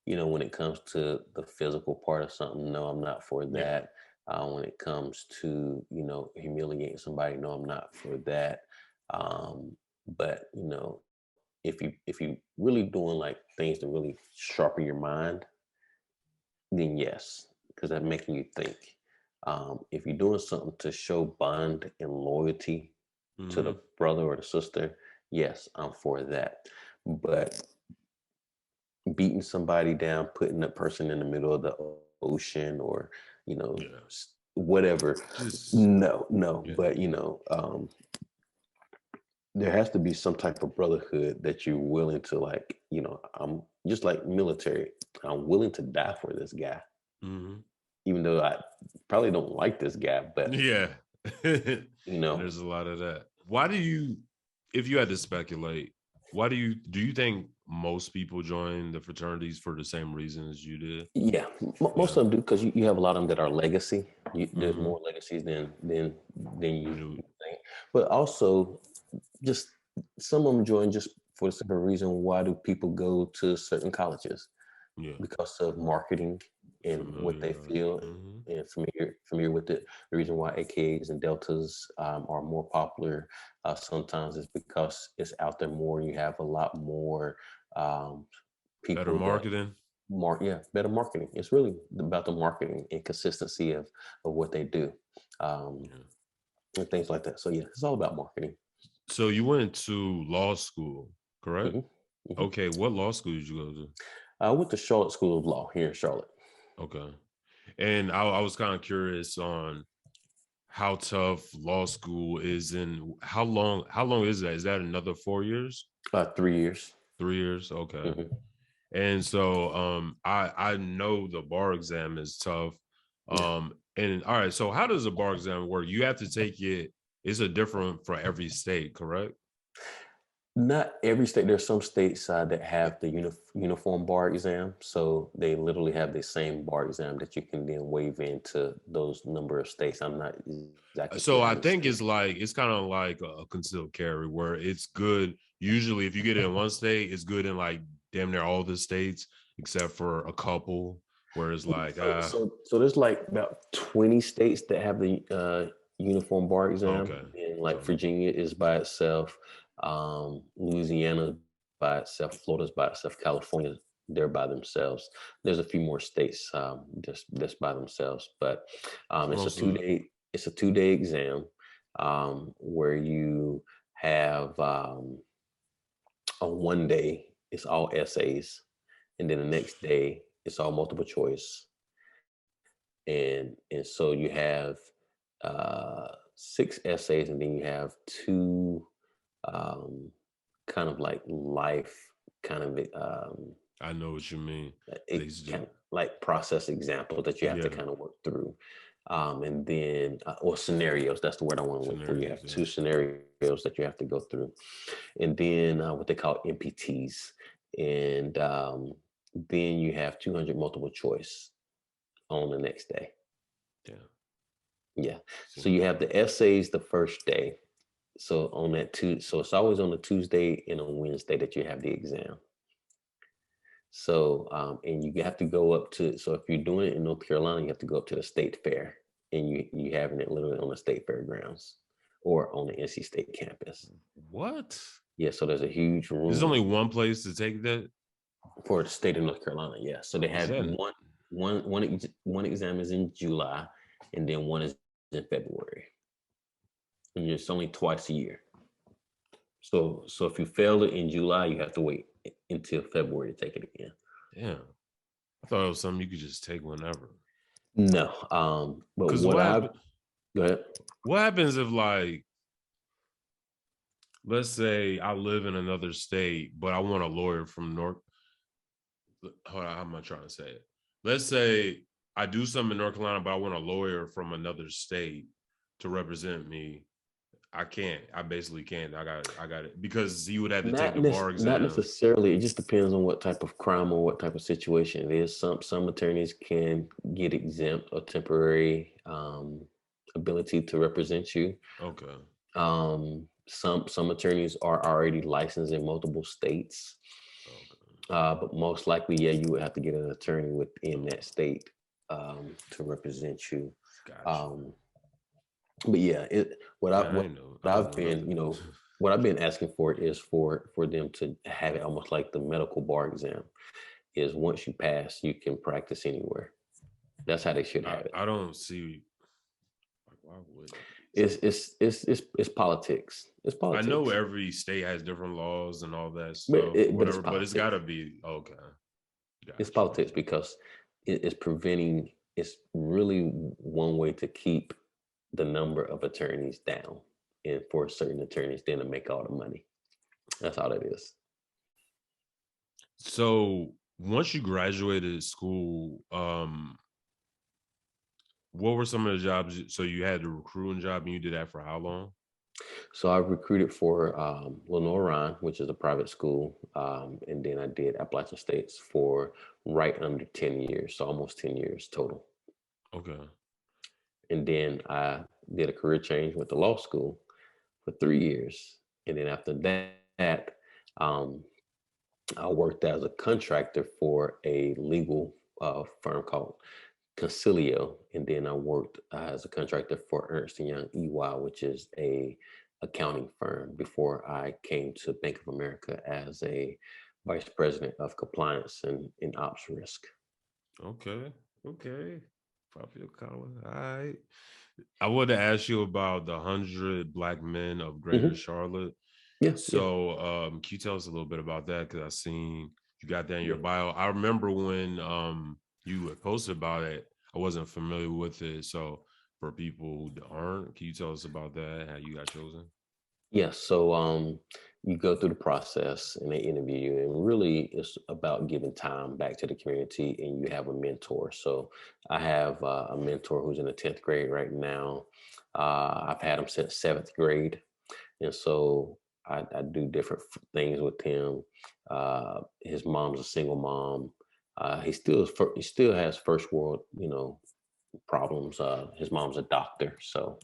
when it comes to the physical part of something, no, I'm not for that. when it comes to, humiliating somebody. No, I'm not for that. But if you really doing like things to really sharpen your mind, then yes, because that's making you think. If you're doing something to show bond and loyalty to the brother or the sister, yes, I'm for that. But beating somebody down, putting that person in the middle of the ocean, or whatever, no. Yeah. But there has to be some type of brotherhood that you're willing to, like, I'm just like military. I'm willing to die for this guy, even though I probably don't like this guy. But yeah, there's a lot of that. Why do you, if you had to speculate, do you think most people join the fraternities for the same reason as you did? Yeah, most of them do, because you have a lot of them that are legacy. There's more legacies than you think. But also, just some of them join just for the simple reason, why do people go to certain colleges? Yeah, because of marketing and what they feel, and familiar with it. The reason why AKAs and Deltas are more popular sometimes is because it's out there more, and you have a lot more people. Better marketing. Better marketing. It's really about the marketing and consistency of what they do, and things like that. So yeah, it's all about marketing. So you went to law school, correct? Okay, what law school did you go to? I went to Charlotte School of Law here in Charlotte. Okay. And I was kind of curious on how tough law school is, and how long is that? Is that another 4 years? 3 years. 3 years? Okay. And so I know the bar exam is tough. And all right, so how does the bar exam work? You have to take it, it's a different for every state, correct? Not every state. There's some states that have the uniform bar exam, so they literally have the same bar exam that you can then waive into those number of states. I'm not exactly so sure I think it's kind of like a concealed carry, where it's good. Usually, if you get it in one state, it's good in like damn near all the states except for a couple. Where it's like, so there's like about 20 states that have the uniform bar exam, and like Virginia is by itself. Louisiana by itself, Florida's by itself, California, they're by themselves. There's a few more states just by themselves, but it's a 2-day exam where you have on one day it's all essays, and then the next day it's all multiple choice, and so you have 6 essays, and then you have 2 kind of like life kind of I know what you mean. Kind of like process examples that you have to kind of work through, and then or scenarios. That's the word I want to look for. You have 2 scenarios that you have to go through, and then what they call MPTs, and then you have 200 multiple choice on the next day. Yeah. So you have the essays the first day. So on that so it's always on a Tuesday and a Wednesday that you have the exam. So and you have to go up to, so if you're doing it in North Carolina, you have to go up to the state fair, and you having it literally on the state fairgrounds or on the NC State campus. What? Yeah, so there's a huge room. There's only one place to take that for the state of North Carolina. Yeah, so they have one exam is in July, and then one is in February. And it's only twice a year. So if you fail it in July, you have to wait until February to take it again. Yeah. I thought it was something you could just take whenever. No. But go ahead. What happens if, like, let's say I live in another state, but I want a lawyer from North. Hold on, how am I trying to say it? Let's say I do something in North Carolina, but I want a lawyer from another state to represent me. I can't. I basically can't. I got it, because you would have to take the bar exam. Not necessarily. It just depends on what type of crime or what type of situation it is. Some attorneys can get exempt or temporary ability to represent you. Okay. Some attorneys are already licensed in multiple states. Okay. But most likely, yeah, you would have to get an attorney within that state to represent you. Gotcha. But yeah, what Yeah, I know. I don't I've know been, nothing. what I've been asking for is for them to have it almost like the medical bar exam. Is once you pass, you can practice anywhere. That's how they should have it. I don't see like why would It's politics. It's I know politics. every state has different laws and all that But stuff or it's whatever, but it's politics. gotta be okay. It's Gotcha. politics because it's preventing. It's really one way to keep the number of attorneys down, and for certain attorneys then to make all the money. That's all it is. So once you graduated school, what were some of the jobs? So you had the recruiting job and you did that for how long? So I recruited for Lenoir Rhyne, which is a private school, and then I did Appalachian States for right under 10 years, so almost 10 years total. Okay. And then I did a career change, went to law school for 3 years, and then after that, um, I worked as a contractor for a legal firm called Concilio, and then I worked as a contractor for Ernst & Young EY, which is a accounting firm, before I came to Bank of America as a vice president of compliance and ops risk. Okay. Okay. Popular color. All right. I want to ask you about the 100 Black men of Greater Mm-hmm. Charlotte. Yeah, So, can you tell us a little bit about that? Because I seen you got that in your yeah. bio. I remember when you had posted about it. I wasn't familiar with it. So, for people who aren't, can you tell us about that? How you got chosen? Yeah, so you go through the process and they interview you, and really it's about giving time back to the community, and you have a mentor. So I have a mentor who's in the 10th grade right now. I've had him since 7th grade, and so I do different things with him. His mom's a single mom. He still has first world, problems. His mom's a doctor, so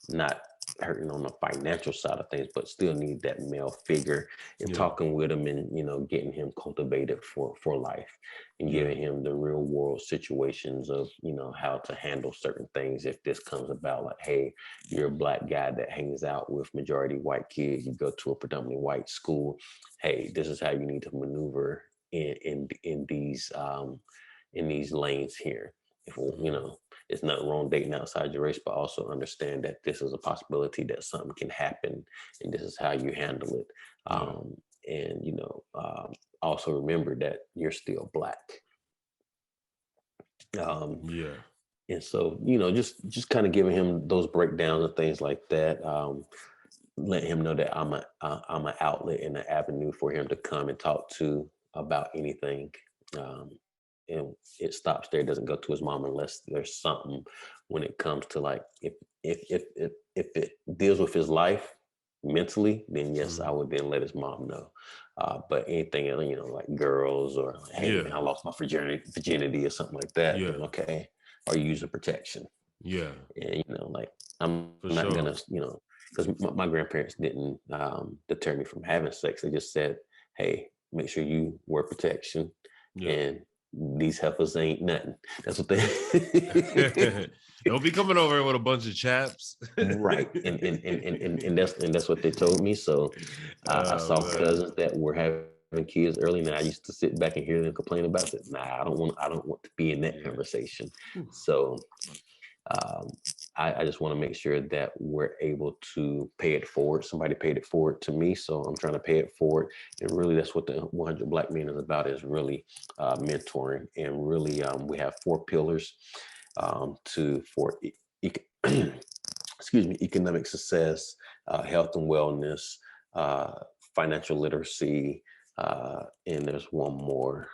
not hurting on the financial side of things, but still need that male figure, and Yeah. talking with him, and getting him cultivated for life, and Yeah. giving him the real world situations of how to handle certain things if this comes about. Like, hey, you're a Black guy that hangs out with majority white kids, you go to a predominantly white school. Hey, this is how you need to maneuver in these lanes here. If it's not wrong dating outside your race, but also understand that this is a possibility that something can happen, and this is how you handle it. Yeah. And also remember that you're still Black. Yeah. And so just kind of giving him those breakdowns and things like that. Letting him know that I'm an outlet and an avenue for him to come and talk to about anything. And it stops there. It doesn't go to his mom unless there's something when it comes to, like, if it deals with his life mentally, then yes, I would then let his mom know. But anything, like girls, or like, hey man, I lost my virginity or something like that, Yeah. then okay, or using protection. Yeah. And like, I'm For not sure. gonna, because my grandparents didn't deter me from having sex. They just said, hey, make sure you wear protection, Yeah. and these heifers ain't nothing. That's what they Don't be coming over with a bunch of chaps. right. And that's what they told me. So I saw cousins that were having kids early, and I used to sit back and hear them complain about it. Nah, I don't want to be in that conversation. So I just want to make sure that we're able to pay it forward. Somebody paid it forward to me, so I'm trying to pay it forward. And really, that's what the 100 Black Men is about, is really mentoring. And really, we have 4 pillars for excuse me, economic success, health and wellness, financial literacy, and there's one more.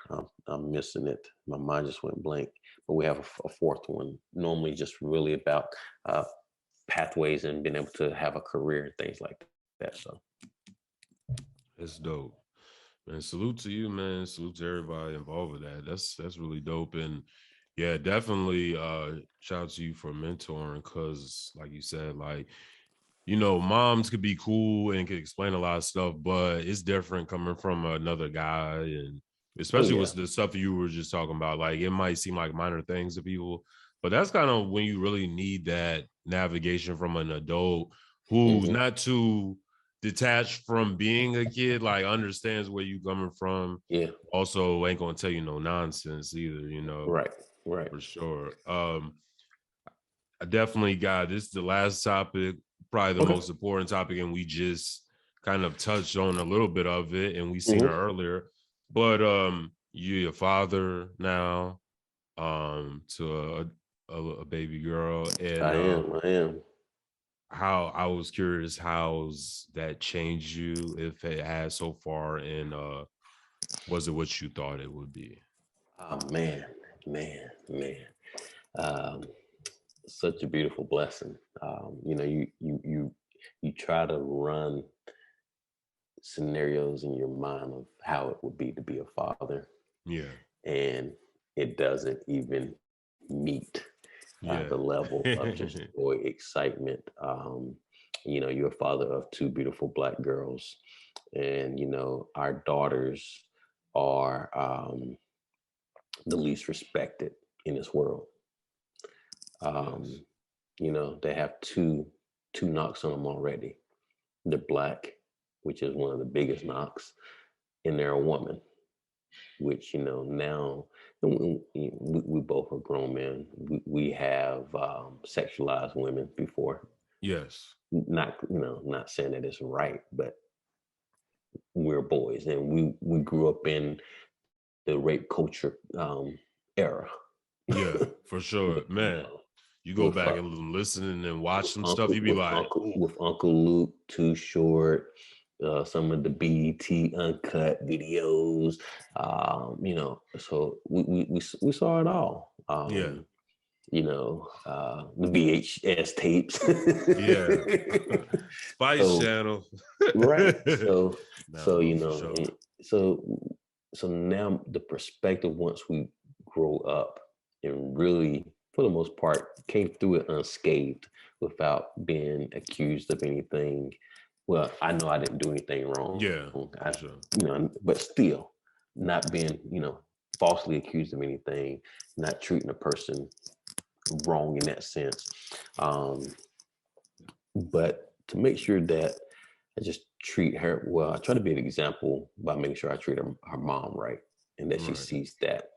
I'm missing it. My mind just went blank. But we have a 4th one. Normally, just really about pathways and being able to have a career and things like that. So It's dope. Man, salute to you, man. Salute to everybody involved with that. That's really dope. And yeah, definitely shout out to you for mentoring, because like you said, like, moms could be cool and could explain a lot of stuff, but it's different coming from another guy, and especially with the stuff you were just talking about. Like, it might seem like minor things to people, But that's kind of when you really need that navigation from an adult who's not too detached from being a kid, like understands where you coming from. Yeah. Also ain't gonna tell you no nonsense either, you know. Right. For sure. I definitely got this is the last topic, probably the most important topic, and we just kind of touched on a little bit of it, and we seen her earlier. But you're a father now, to a baby girl, and I am. How I was curious, how's that changed you, if it has so far, and was it what you thought it would be? Oh man. Such a beautiful blessing. You know, you try to run scenarios in your mind of how it would be to be a father. Yeah. And it doesn't even meet the level of just joy, excitement. You know, you're a father of two beautiful Black girls, and you know our daughters are the least respected in this world. You know, they have two knocks on them already. They're Black, which is one of the biggest knocks, and they're a woman, which, you know, now we both are grown men. We have sexualized women before. Yes. Not, you know, not saying that it's right, but we're boys, and we grew up in the rape culture era. Yeah, for sure, man. You go back and listen and watch some stuff, you be like, with Uncle Luke, Too Short, some of the BET uncut videos, you know. So we saw it all. You know, the VHS tapes. Spice Channel. Right. So you know, sure. so now the perspective, once we grow up and really, for the most part, came through it unscathed without being accused of anything. Well, I know I didn't do anything wrong. Yeah, sure. You know, but still not being, you know, falsely accused of anything, not treating a person wrong in that sense. But to make sure that I just treat her well, I try to be an example by making sure I treat her mom right, and that she sees that.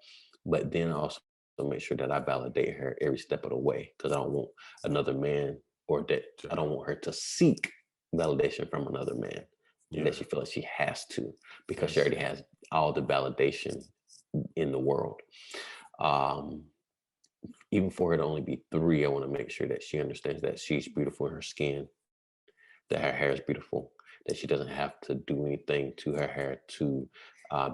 But then I also make sure that I validate her every step of the way, because I don't want another man, or that I don't want her to seek validation from another man, and that she feels like she has to, because she already has all the validation in the world. Even for her to only be 3, I want to make sure that she understands that she's beautiful in her skin, that her hair is beautiful, that she doesn't have to do anything to her hair to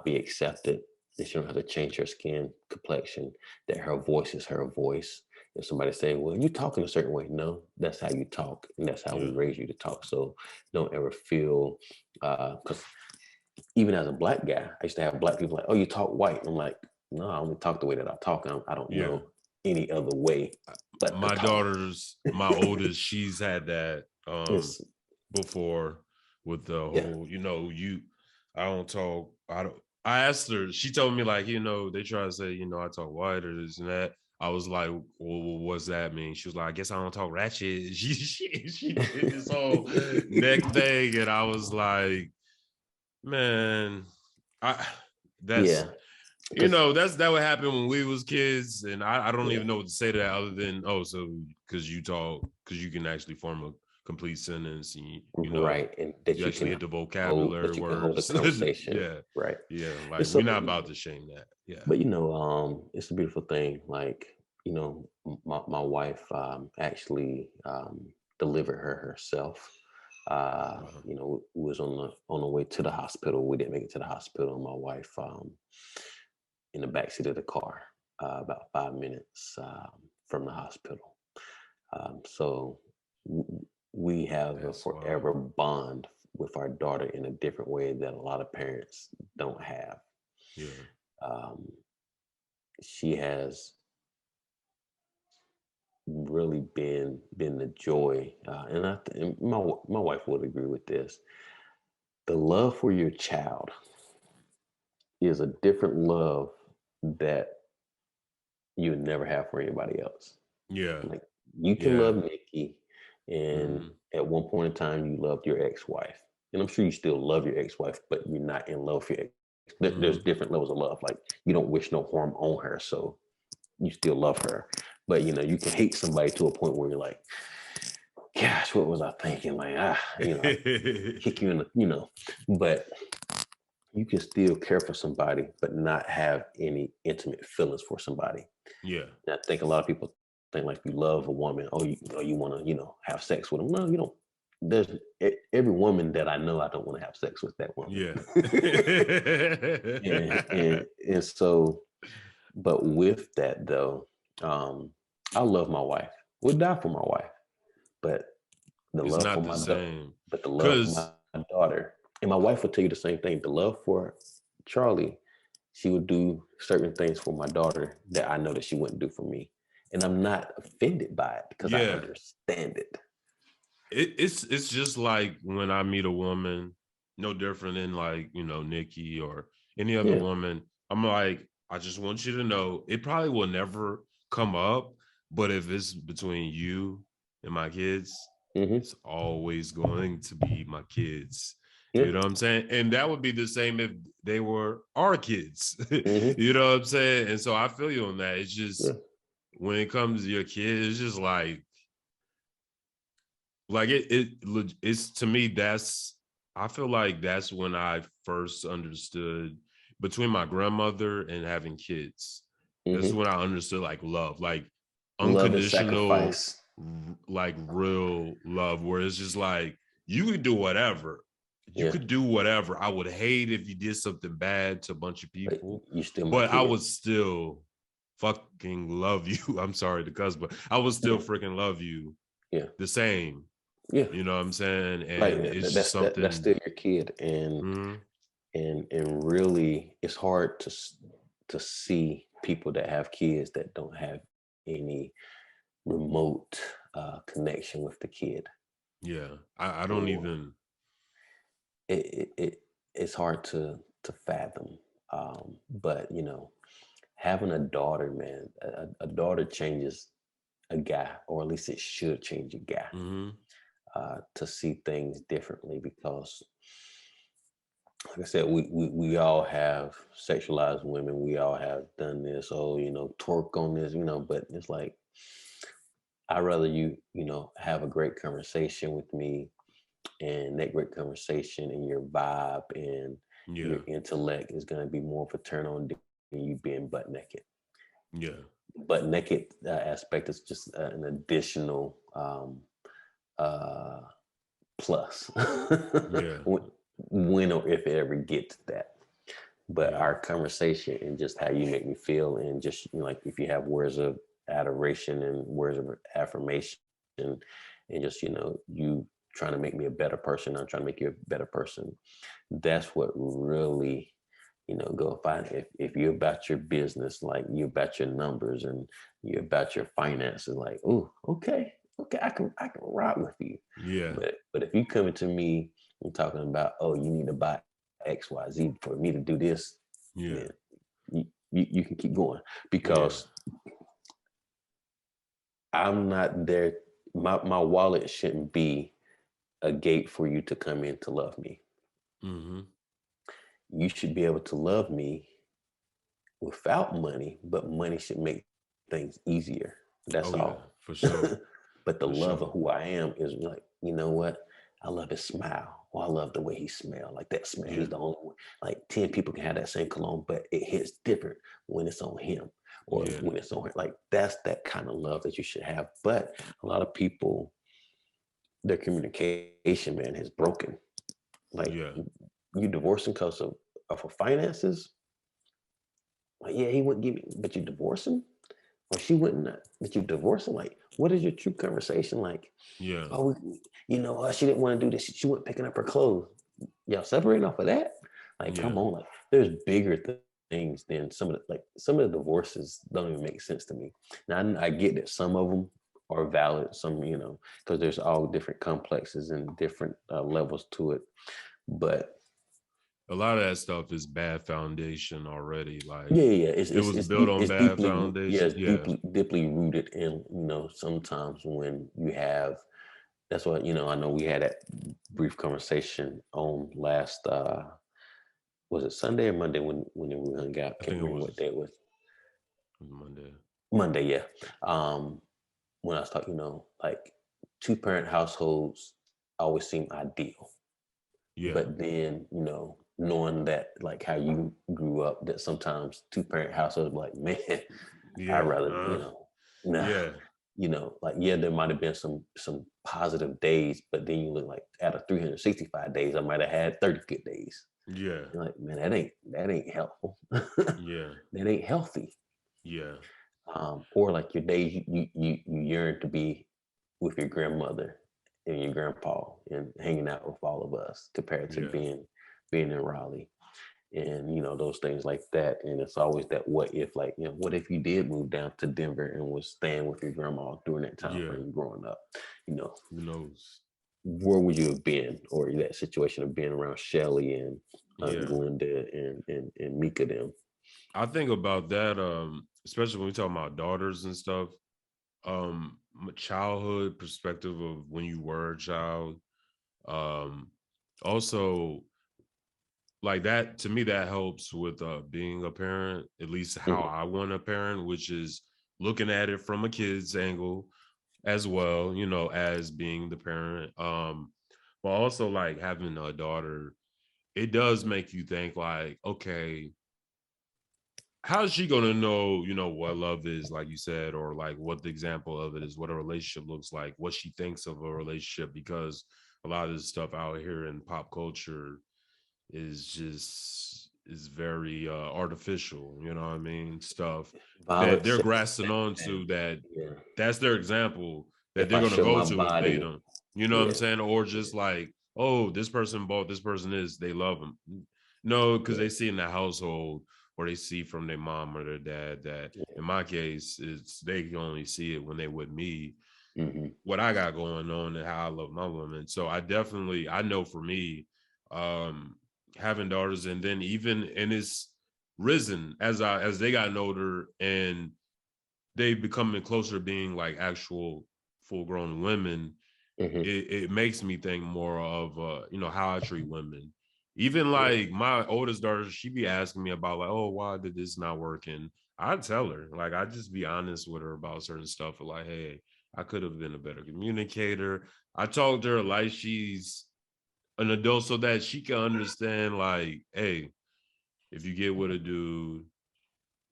be accepted, that she don't have to change her skin complexion, that her voice is her voice. If somebody say, well, you talk in a certain way, no, that's how you talk, and that's how we raise you to talk. So don't ever feel, because even as a Black guy, I used to have Black people like, oh, you talk white. I'm like, no, I only talk the way that I talk. I don't know any other way. But my daughter's, my oldest, she's had that before, with the whole, you know, I don't talk, I asked her, she told me, like, you know, they try to say, you know, I talk white or this and that. I was like, well, what's that mean? She was like, I guess I don't talk ratchet. She did this whole neck thing, and I was like, man, you know, that would happen when we was kids, and I don't even know what to say to that, other than, oh, so because you can actually form a complete sentence, and you know, and that you actually hit the vocabulary words. Hold a conversation. Like, so, we're not about to shame that. But you know, it's a beautiful thing. Like, you know, my wife actually delivered her herself. You know, we was on the way to the hospital. We didn't make it to the hospital. My wife in the backseat of the car, about 5 minutes from the hospital. So we have a forever bond with our daughter in a different way that a lot of parents don't have. She has really been the joy, and my wife would agree with this. The love for your child is a different love that you would never have for anybody else. Yeah. Like you can Yeah. love Nikki, and at one point in time you loved your ex-wife, and I'm sure you still love your ex-wife, but you're not in love with your ex. There's different levels of love. Like you don't wish no harm on her, so you still love her. But you know, you can hate somebody to a point where you're like, gosh, what was I thinking? Like, kick you in the, but you can still care for somebody, but not have any intimate feelings for somebody. Yeah. And I think a lot of people think like you love a woman, you want to, have sex with them. No, you don't. There's every woman that I know, I don't want to have sex with that woman. Yeah. and so, but with that though, I love my wife. Would die for my wife, but the It's love not for the my same. but the love for Because my daughter, and my wife would tell you the same thing. The love for Charlie, she would do certain things for my daughter that I know that she wouldn't do for me, and I'm not offended by it because I understand it. It's just like when I meet a woman, no different than like, Nikki or any other woman. I'm like, I just want you to know it probably will never come up, but if it's between you and my kids, it's always going to be my kids. Yeah. You know what I'm saying? And that would be the same if they were our kids. Mm-hmm. You know what I'm saying? And so I feel you on that. It's just when it comes to your kids, it's just like it's to me, I feel like that's when I first understood between my grandmother and having kids. That's when I understood like love, like Love and unconditional, sacrifice. like real love, where it's just like you could do whatever. You could do whatever. I would hate if you did something bad to a bunch of people, you still my but kid. I would still fucking love you. I'm sorry to cuss, but I would still freaking love you the same. Yeah. You know what I'm saying? And Like it's just something that's still your kid, and really it's hard to see people that have kids that don't have any remote connection with the kid. Yeah. I don't even It's hard to fathom. But having a daughter, man, a daughter changes a guy, or at least it should change a guy. To see things differently, because like I said, we all have sexualized women. We all have done this, twerk on this, but it's like, I'd rather you have a great conversation with me, and that great conversation and your vibe and your intellect is going to be more of a turn on than you being butt naked. Butt naked aspect is just an additional plus. When or if it ever gets that. But our conversation and just how you make me feel, and just like if you have words of adoration and words of affirmation, and just you trying to make me a better person, I'm trying to make you a better person. That's what really go find. If you're about your business, like you're about your numbers and you're about your finances, like, oh, okay, I can rock with you. But if you coming to me and talking about, oh, you need to buy XYZ for me to do this, then you can keep going, because I'm not there. My wallet shouldn't be a gate for you to come in to love me. You should be able to love me without money, but money should make things easier. That's all. For sure. But the love of who I am is like, you know what? I love his smile. Or I love the way he smells. Like that smell. He's the only one. Like 10 people can have that same cologne, but it hits different when it's on him or when it's on her. Like that's that kind of love that you should have. But a lot of people, their communication, man, is broken. Like you divorcing because of finances. Like, yeah, he wouldn't give me, but you divorce him? Or she wouldn't, but you divorce him? Like, what is your true conversation like? Oh, she didn't want to do this. She wasn't picking up her clothes. Y'all separating off of that? Like, come on. Like, there's bigger things than some of the divorces don't even make sense to me. Now, I get that some of them are valid, some, because there's all different complexes and different levels to it. But a lot of that stuff is bad foundation already. Like, Yeah. it was built on bad foundation. It's deeply rooted in, sometimes when you have, that's what, I know we had that brief conversation on last, was it Sunday or Monday when we hung out? I Can't think it remember what day it was. Monday. Monday, yeah. When I was talking, like 2-parent households always seem ideal. Yeah. But then, knowing that, like how you grew up, that sometimes 2-parent households like, man, Yeah. I'd rather, Yeah. like, yeah, there might have been some positive days, but then you look like out of 365 days, I might have had 30 good days. Yeah. You're like, man, that ain't helpful. Yeah. That ain't healthy. Yeah. Or like your days you yearn to be with your grandmother and your grandpa and hanging out with all of us compared to being in Raleigh, and those things like that. And it's always that what if, like, what if you did move down to Denver and was staying with your grandma during that time frame growing up? Who knows? Where would you have been, or that situation of being around Shelly and Glenda and Mika them? I think about that, especially when we talk about daughters and stuff. Childhood perspective of when you were a child. Also, like that, to me, that helps with being a parent, at least how I want a parent, which is looking at it from a kid's angle as well, as being the parent. But also like having a daughter, it does make you think like, okay, how's she gonna know, what love is, like you said, or like what the example of it is, what a relationship looks like, what she thinks of a relationship, because a lot of this stuff out here in pop culture is very artificial, you know what I mean? Stuff that Violence, they're sex, grasping onto, yeah. that's their example that If they're I gonna show go my to if they body, don't, you know what I'm saying? Or just like, oh, this person bought, this person is, they love them. No, because they see in the household, or they see from their mom or their dad, that in my case, it's they can only see it when they with me, what I got going on and how I love my woman. So I know for me, having daughters, and then even, and it's risen as they gotten older and they becoming closer to being like actual full grown women. It makes me think more of how I treat women. Even like my oldest daughter, she be asking me about like, oh, why did this not work? And I tell her, like, I just be honest with her about certain stuff. Like, hey, I could have been a better communicator. I talk to her like she's an adult so that she can understand, like, hey, if you get with a dude,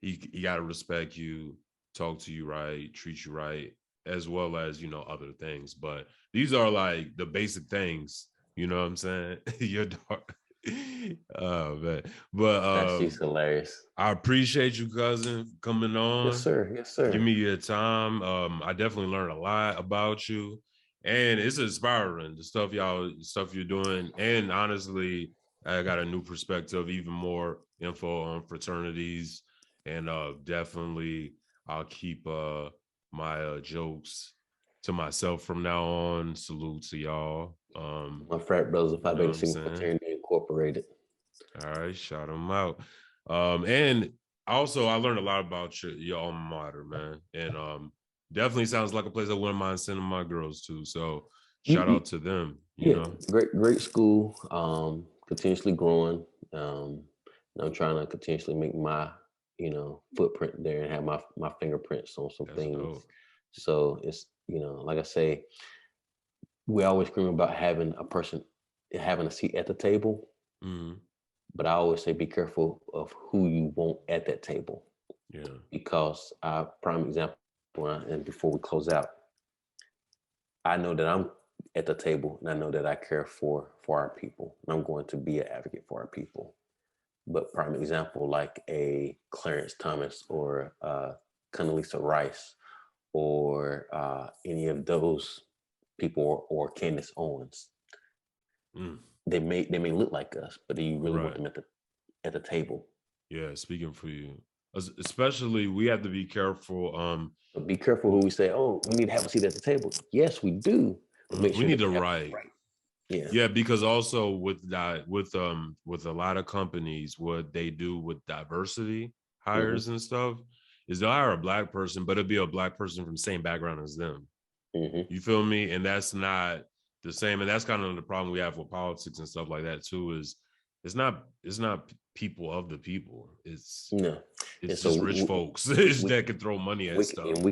he got to respect you, talk to you right, treat you right, as well as, other things. But these are like the basic things, you know what I'm saying? Your dog. Oh, man. But she's hilarious. I appreciate you, cousin, coming on. Yes, sir. Yes, sir. Give me your time. I definitely learned a lot about you. And it's inspiring, the stuff you're doing. And honestly, I got a new perspective, even more info on fraternities. And definitely I'll keep my jokes to myself from now on. Salute to y'all. My frat brothers of Phi Beta Sigma Fraternity Incorporated. All right, shout them out. And also I learned a lot about your alma mater, man. And definitely sounds like a place I wouldn't mind sending my girls to. So shout out to them. You know, great school. Continuously growing. I'm trying to continuously make my footprint there and have my fingerprints on some things. Dope. So it's like I say, we always scream about having a seat at the table. But I always say, be careful of who you want at that table. Yeah. Because prime example, and before we close out, I know that I'm at the table, and I know that I care for our people, and I'm going to be an advocate for our people. But prime example, like a Clarence Thomas or Condoleezza Rice, or any of those people, or Candace Owens. They may look like us, but do you really want them at the table? Yeah, speaking for you. Especially, we have to be careful. Be careful who we say, oh, we need to have a seat at the table. Yes, we do. We need to write. Yeah, because also with that, with a lot of companies, what they do with diversity hires and stuff is they'll hire a Black person, but it'll be a Black person from the same background as them. You feel me? And that's not the same. And that's kind of the problem we have with politics and stuff like that too. Is it's not people of the people. It's just rich folks that can throw money at stuff. And we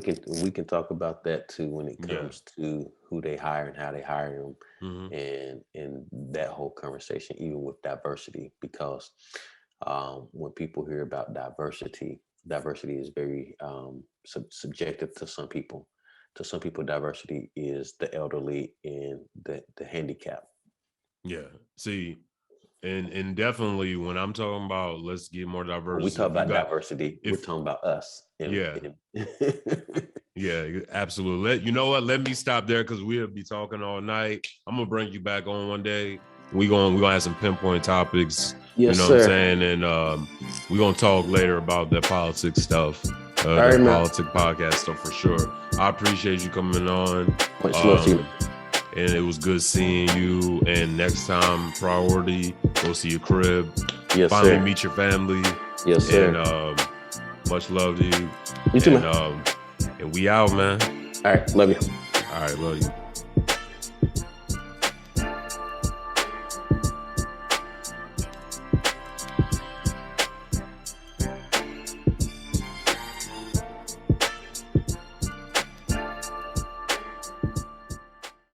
can talk about that too when it comes to who they hire and how they hire them, and that whole conversation, even with diversity, because when people hear about diversity is very subjective to some people. To some people, diversity is the elderly and the handicapped. Yeah. See, and definitely when I'm talking about let's get more diversity. When we talk about diversity, we're talking about us. Yeah, absolutely. You know what? Let me stop there because we'll be talking all night. I'm gonna bring you back on one day. We're gonna have some pinpoint topics. Yes, you know what I'm saying? And we're gonna talk later about the politics stuff. The politic podcast stuff for sure. I appreciate you coming on. Much love to you. And it was good seeing you. And next time, priority, go see your crib. Yes, Finally meet your family. Yes, sir. And much love to you. You too, man. And we out, man. All right, love you. All right, love you.